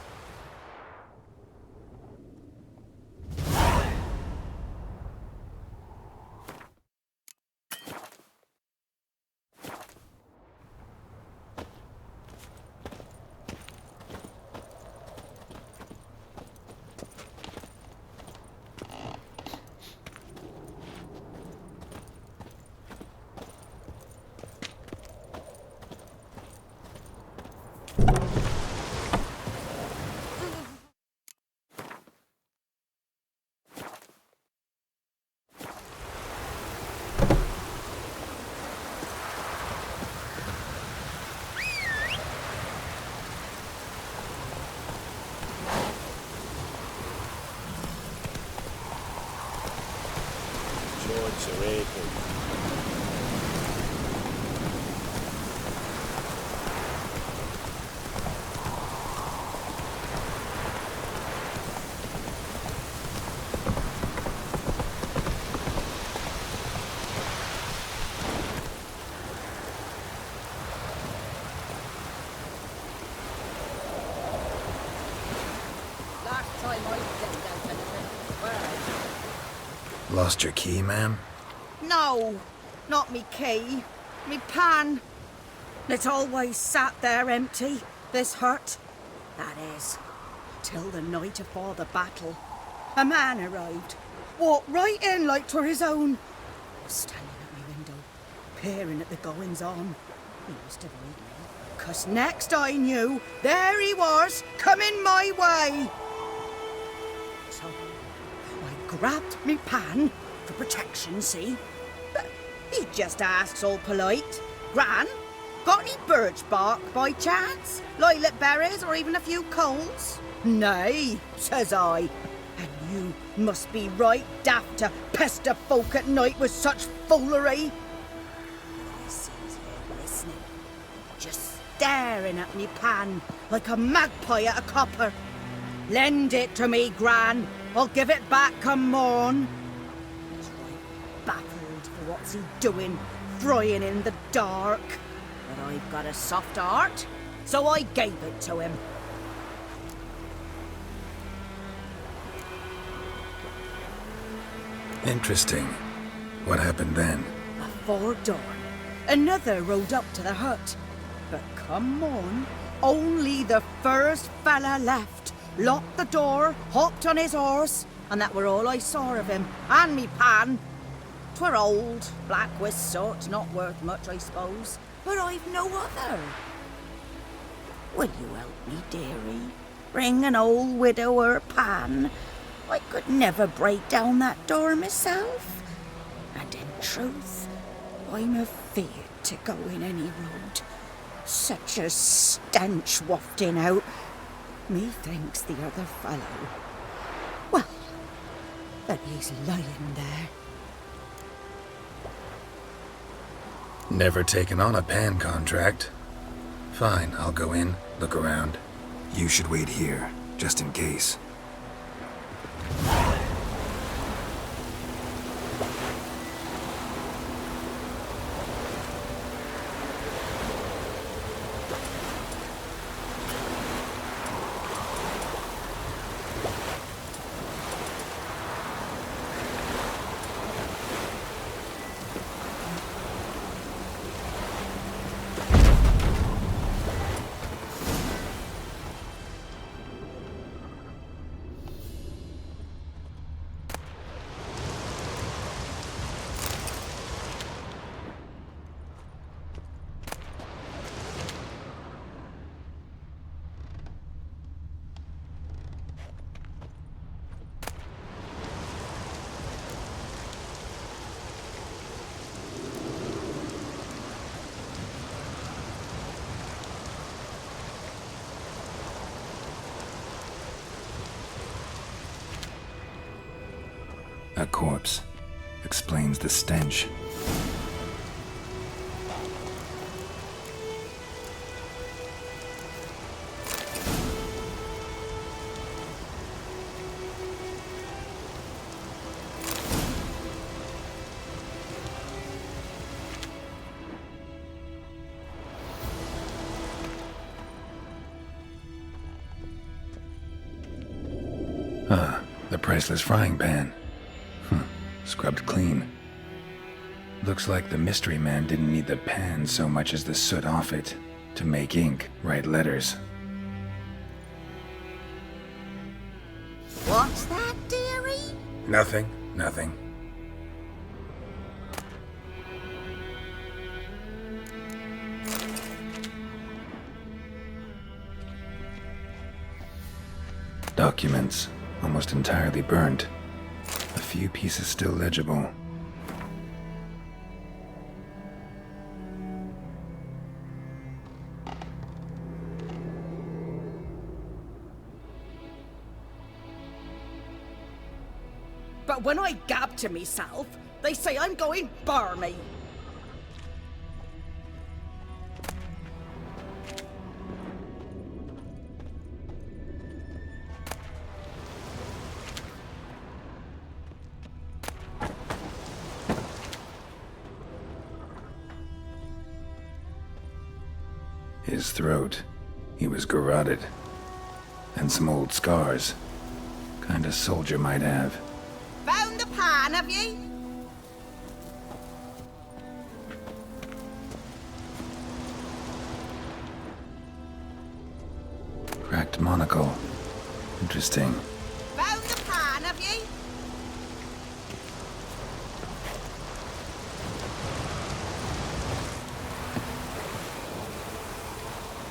Lost your key, ma'am? No, not me key. Me pan. It's always sat there empty, this hut. That is, till the night afore the battle. A man arrived, walked right in like 'twere his own. Was standing at my window, peering at the goings-on. He must have heard me, 'cause next I knew, there he was, coming my way. So I grabbed me pan for protection, see? But he just asks all polite, Gran, got any birch bark by chance? Lilac berries or even a few coals? Nay, says I. And you must be right daft to pester folk at night with such foolery. I sees him listening, just staring at me pan like a magpie at a copper. Lend it to me, Gran. I'll give it back come morn. He's right baffled for what's he doing, frying in the dark. But I've got a soft heart, so I gave it to him. Interesting. What happened then? Afore dawn, another rode up to the hut. But come on, only the first fella left. Locked the door, hopped on his horse, and that were all I saw of him, and me pan. 'Twere old, black with soot, not worth much, I suppose, but I've no other. Will you help me, dearie? Bring an old widower pan. I could never break down that door myself. And in truth, I'm afeard to go in any road. Such a stench wafting out. Methinks the other fellow. Well, But he's lying there. Never taken on a pan contract. Fine, I'll go in, look around. You should wait here, just in case. A corpse. Explains the stench. Ah, the priceless frying pan. Scrubbed clean. Looks like the mystery man didn't need the pan so much as the soot off it to make ink, write letters. What's that, dearie? Nothing. Documents, almost entirely burnt. A few pieces still legible. But when I gab to myself, they say I'm going barmy. His throat. He was garroted. And some old scars. Kind a soldier might have. Found the pan, have ye? Cracked monocle. Interesting. Found the pan, have ye?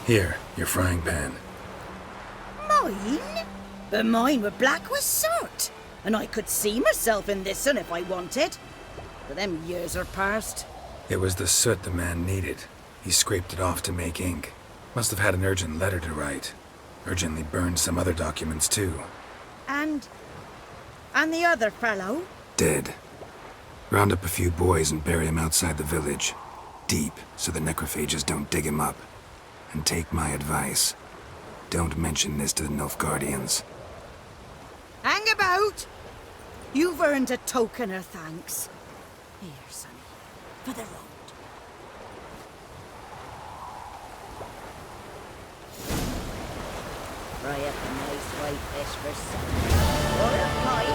Here, your frying pan. Mine? But mine were black with soot. And I could see myself in this one if I wanted. But them years are past. It was the soot the man needed. He scraped it off to make ink. Must have had an urgent letter to write. Urgently burned some other documents too. And the other fellow? Dead. Round up a few boys and bury him outside the village. Deep, so the necrophages don't dig him up. And take my advice. Don't mention this to the Nilfgaardians. Hang about! You've earned a token of thanks. Here, sonny, for the road. Fry up a nice white fish for supper. Or a pie.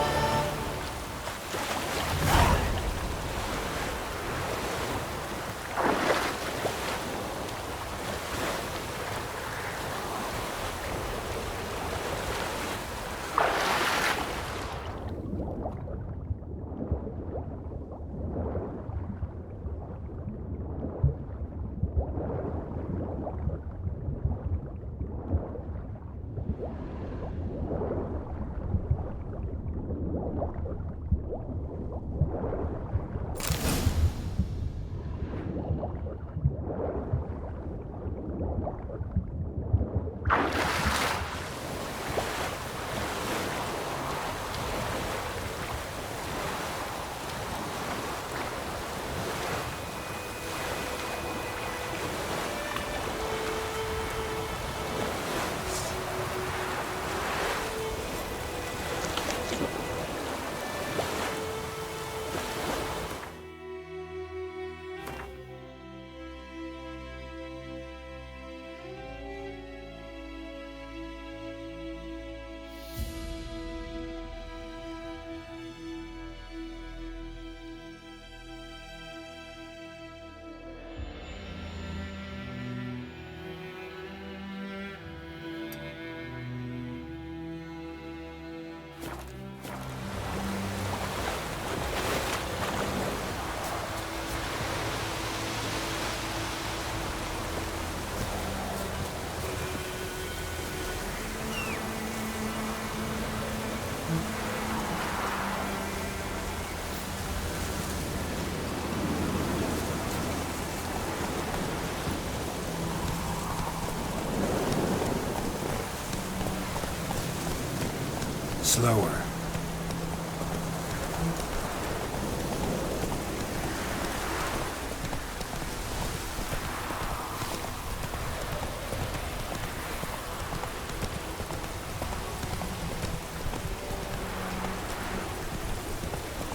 Slower.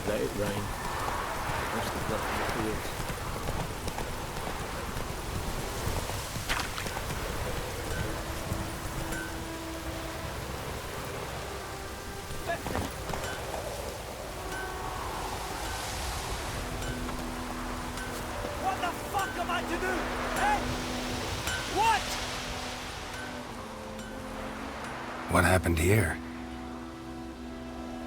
Let it rain. Wash the blood from the fields. What the fuck am I to do? Eh? What? What happened here?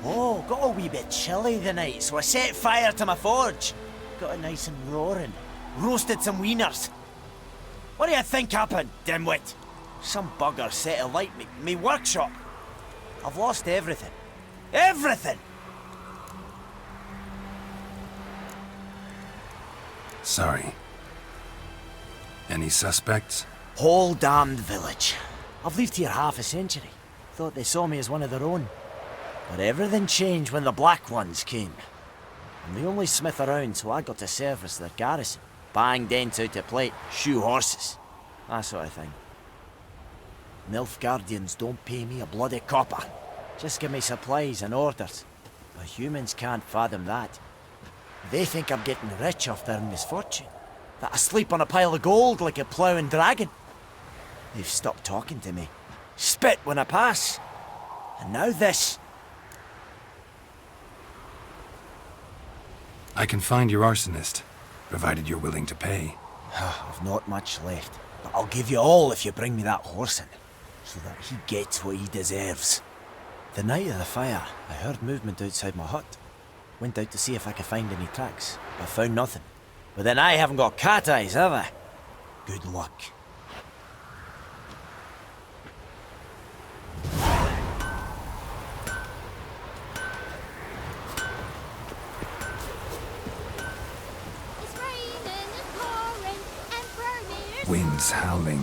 Oh, got a wee bit chilly the night, so I set fire to my forge. Got it nice and roaring. Roasted some wieners. What do you think happened, dimwit? Some bugger set alight me workshop. I've lost everything. Everything! Sorry. Any suspects? Whole damned village. I've lived here half a century. Thought they saw me as one of their own. But everything changed when the Black Ones came. I'm the only smith around, so I got to service their garrison. Bang dents out of plate, shoe horses. That sort of thing. Nilfgaardians don't pay me a bloody copper. Just give me supplies and orders. But humans can't fathom that. They think I'm getting rich off their misfortune. That I sleep on a pile of gold like a ploughing dragon. They've stopped talking to me. Spit when I pass. And now this. I can find your arsonist, provided you're willing to pay. I've not much left, but I'll give you all if you bring me that horse in, so that he gets what he deserves. The night of the fire, I heard movement outside my hut. Went out to see if I could find any tracks, but found nothing. But then I haven't got cat eyes, have I? Good luck. Wind's howling.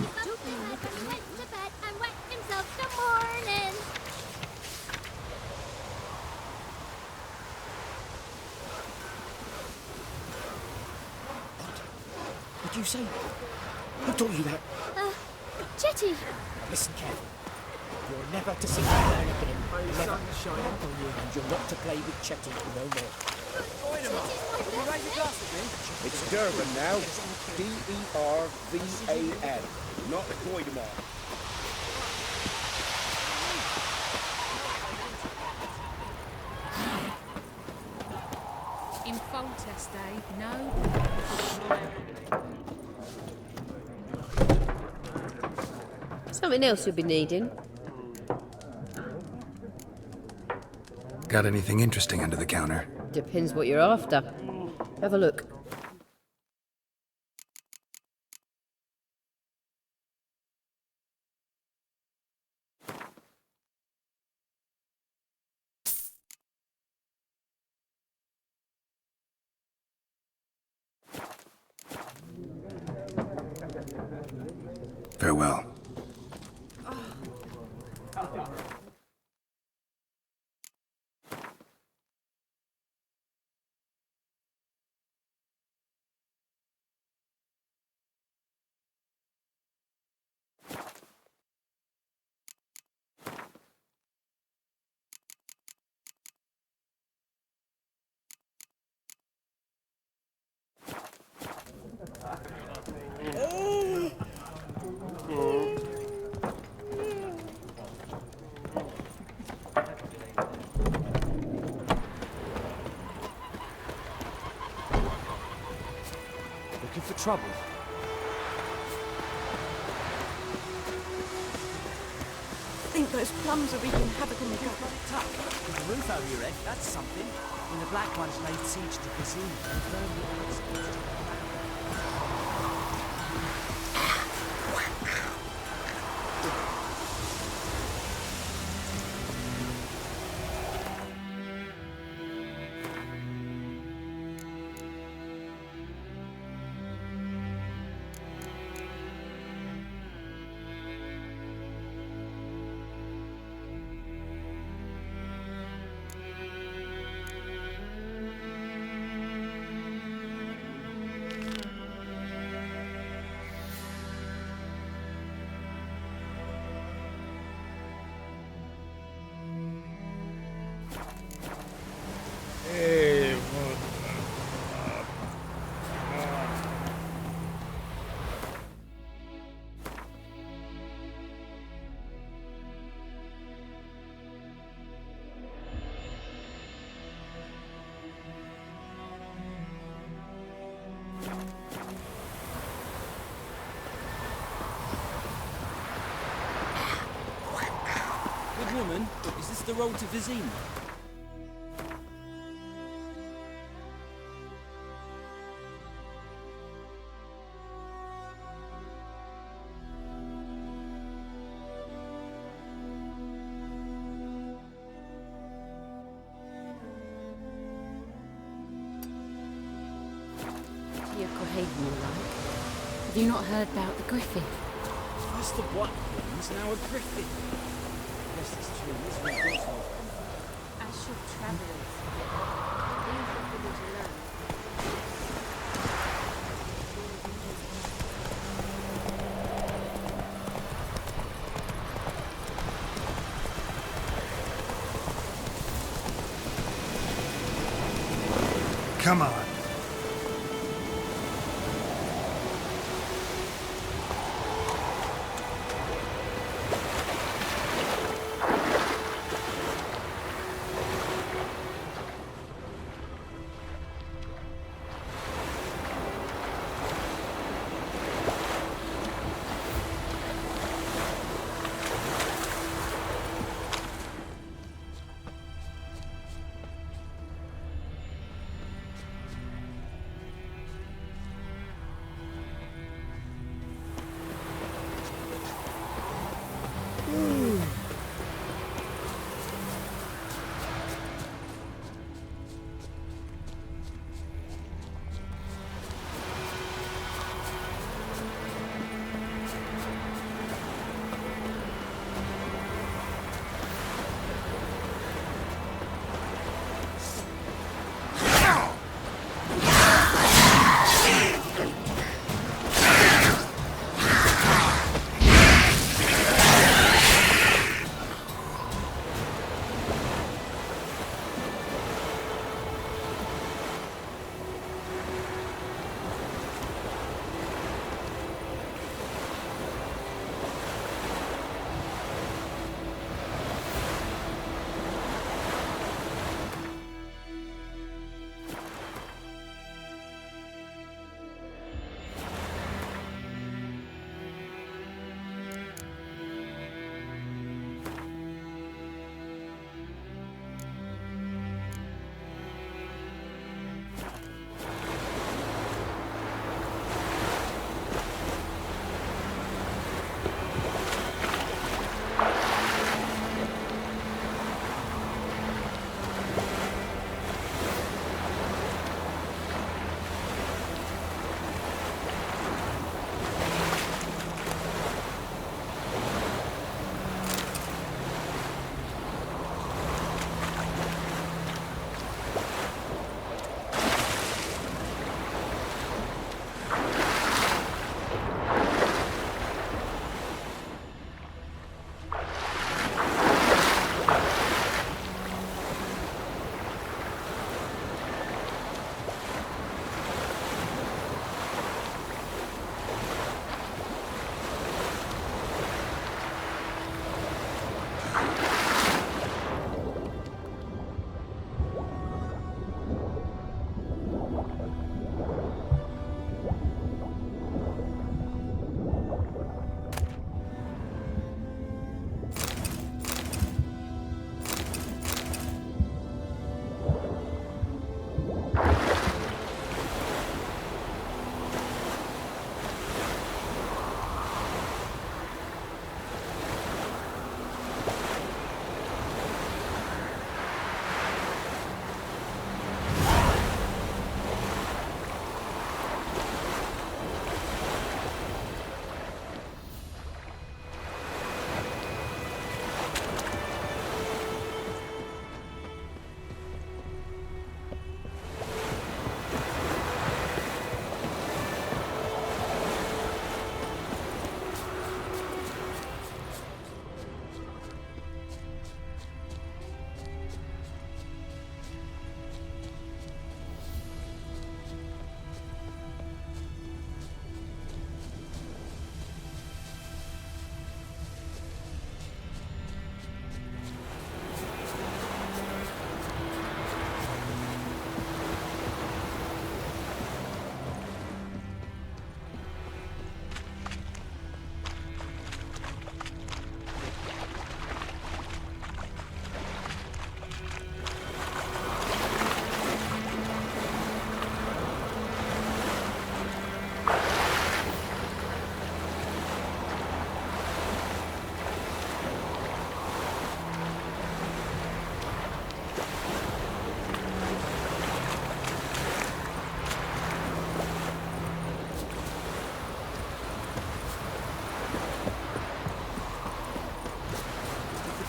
What did you say? Who taught you that? Chetty! Listen carefully. You're never to sing that man again. Never. Shine upon you, and you're not to play with Chetty no more. It's Durban now. D-E-R-V-A-N. Not Oldgam3r. In Foltest, no. Something else you'll be needing. Got anything interesting under the counter? Depends what you're after. Have a look. Farewell. Looking for trouble? I think those plums are wreaking havoc on the gut. The roof over your head, that's something. When the Black Ones laid siege to Kazoo and burned the outskirts. the road to Vizima? Have you not heard about the Griffin? Mr. Blackburn's now a Griffin. Yes, it's true. It's been built on. As should travellers. Leave the village alone. Come on.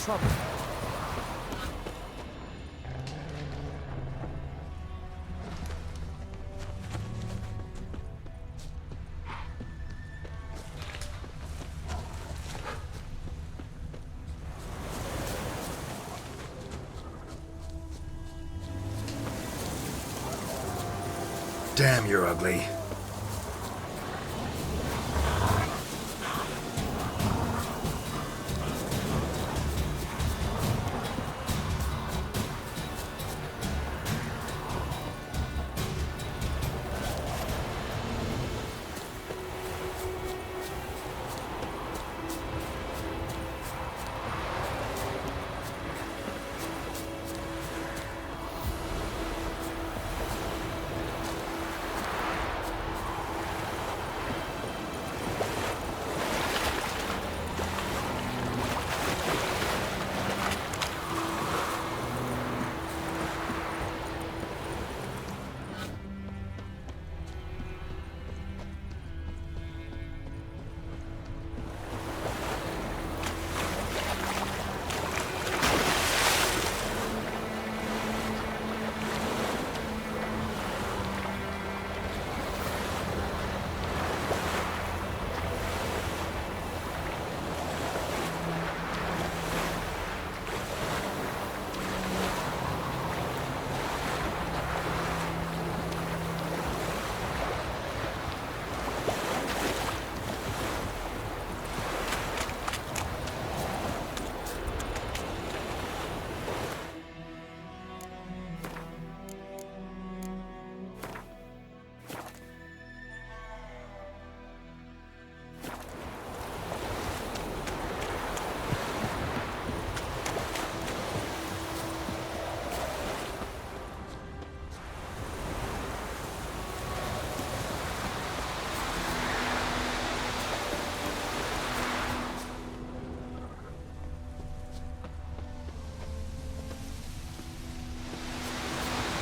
trouble. Damn, you're ugly.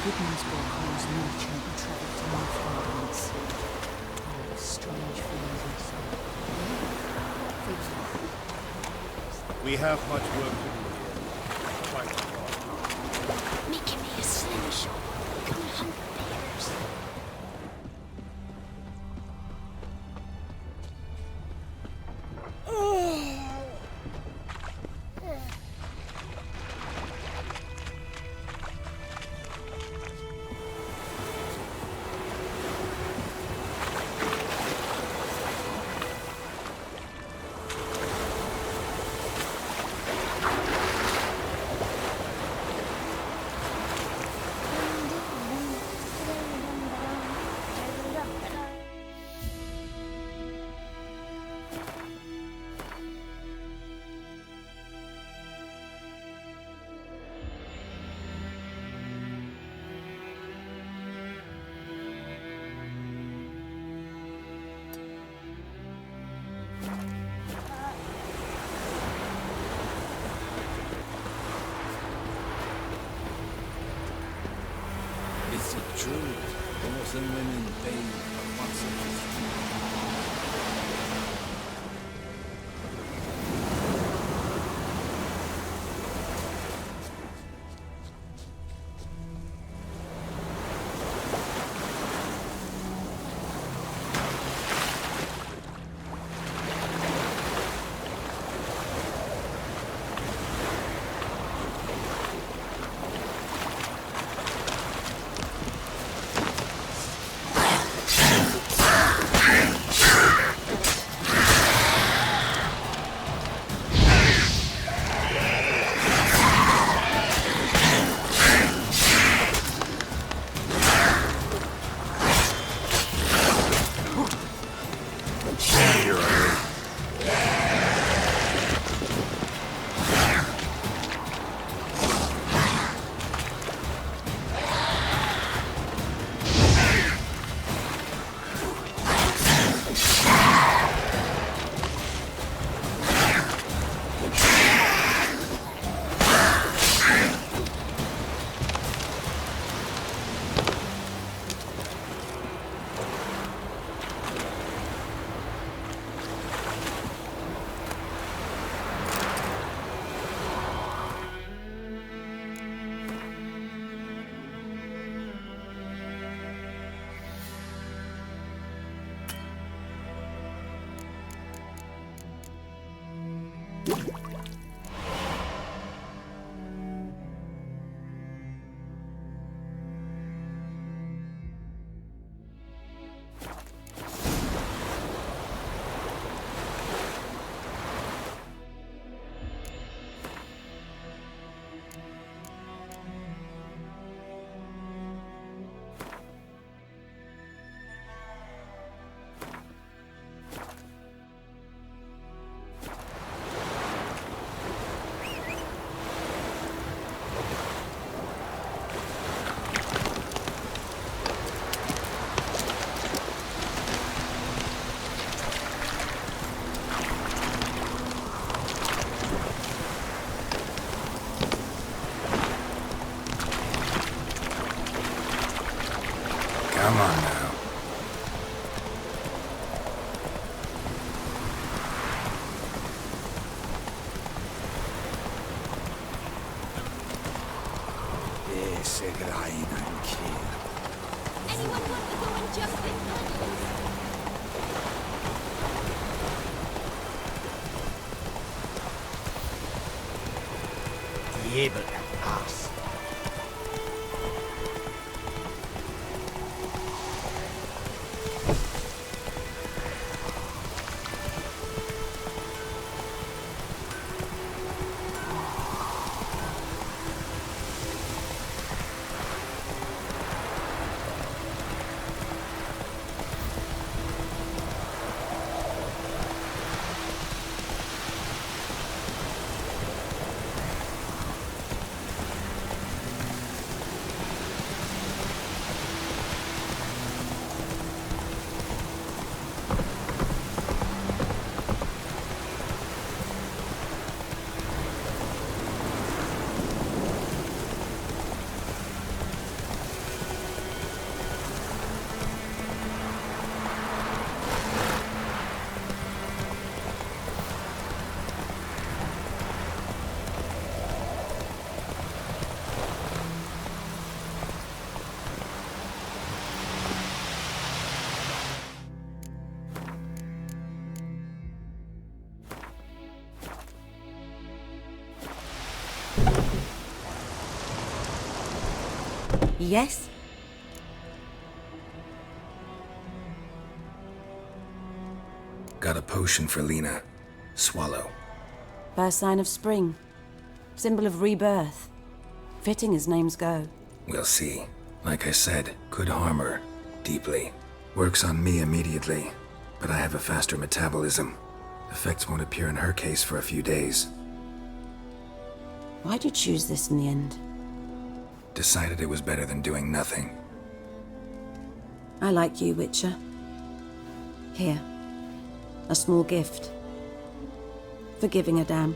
Goodman's book calls nature and travel to Northgard and its sea. Oh, strange feelings inside. We have much work to do here. Quite a lot. Making me a slingshot. Becoming hungry bears. Is it true? Dwarves and women bathe once a week. Come on now. Yes, Egrain and Kier. Anyone want to go and just in Yeah, but an ass. Yes? Got a potion for Lena. Swallow. First sign of spring. Symbol of rebirth. Fitting as names go. We'll see. Like I said, could harm her. Deeply. Works on me immediately, but I have a faster metabolism. Effects won't appear in her case for a few days. Why'd you choose this in the end? Decided it was better than doing nothing. I like you, Witcher. Here. A small gift. For giving a damn.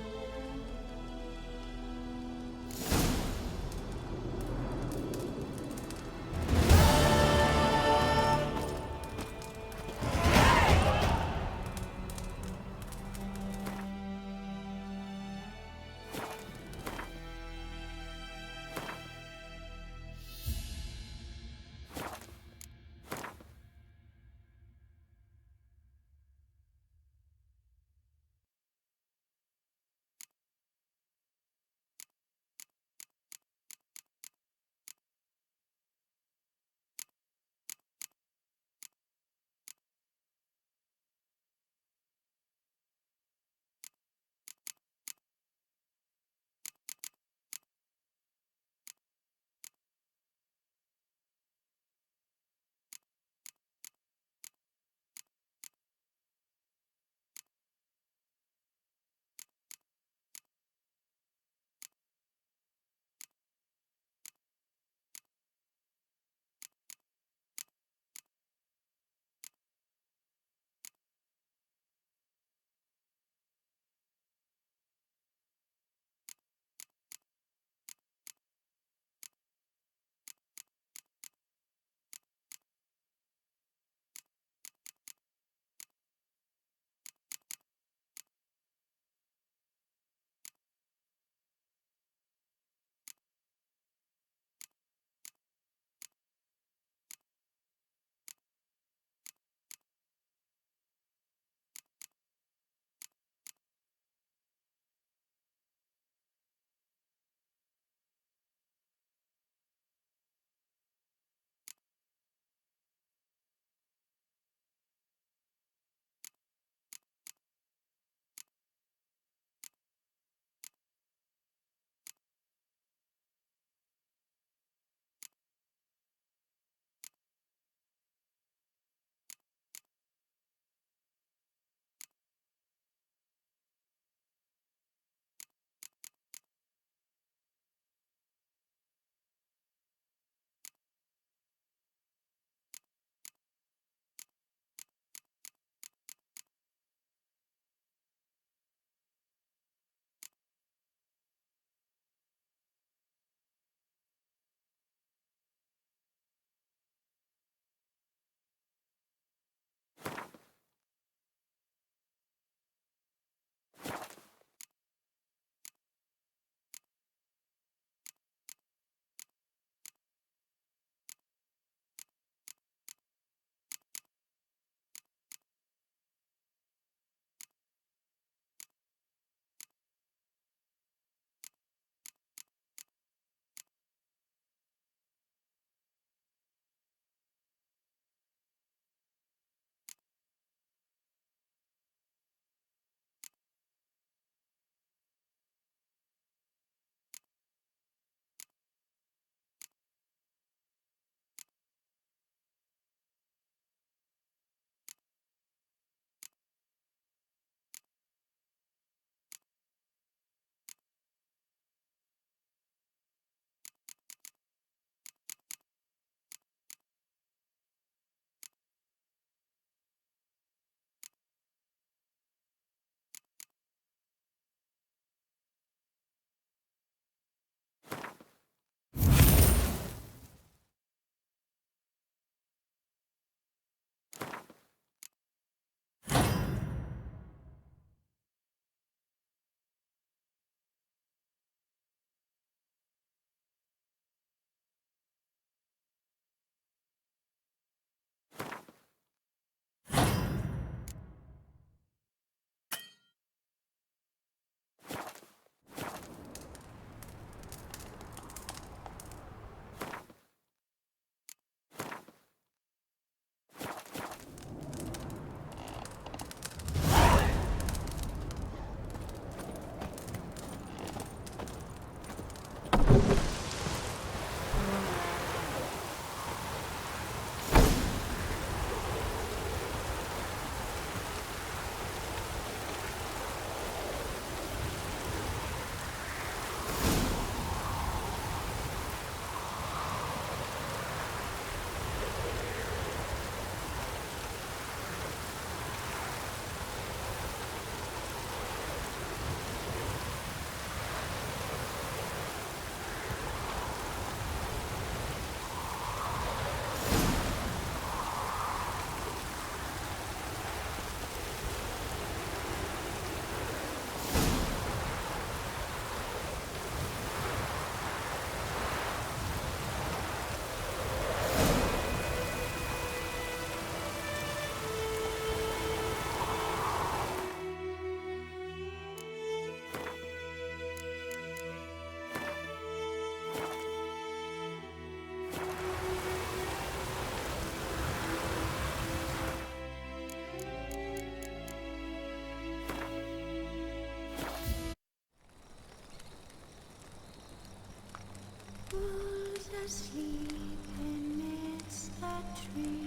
sleep amidst the trees.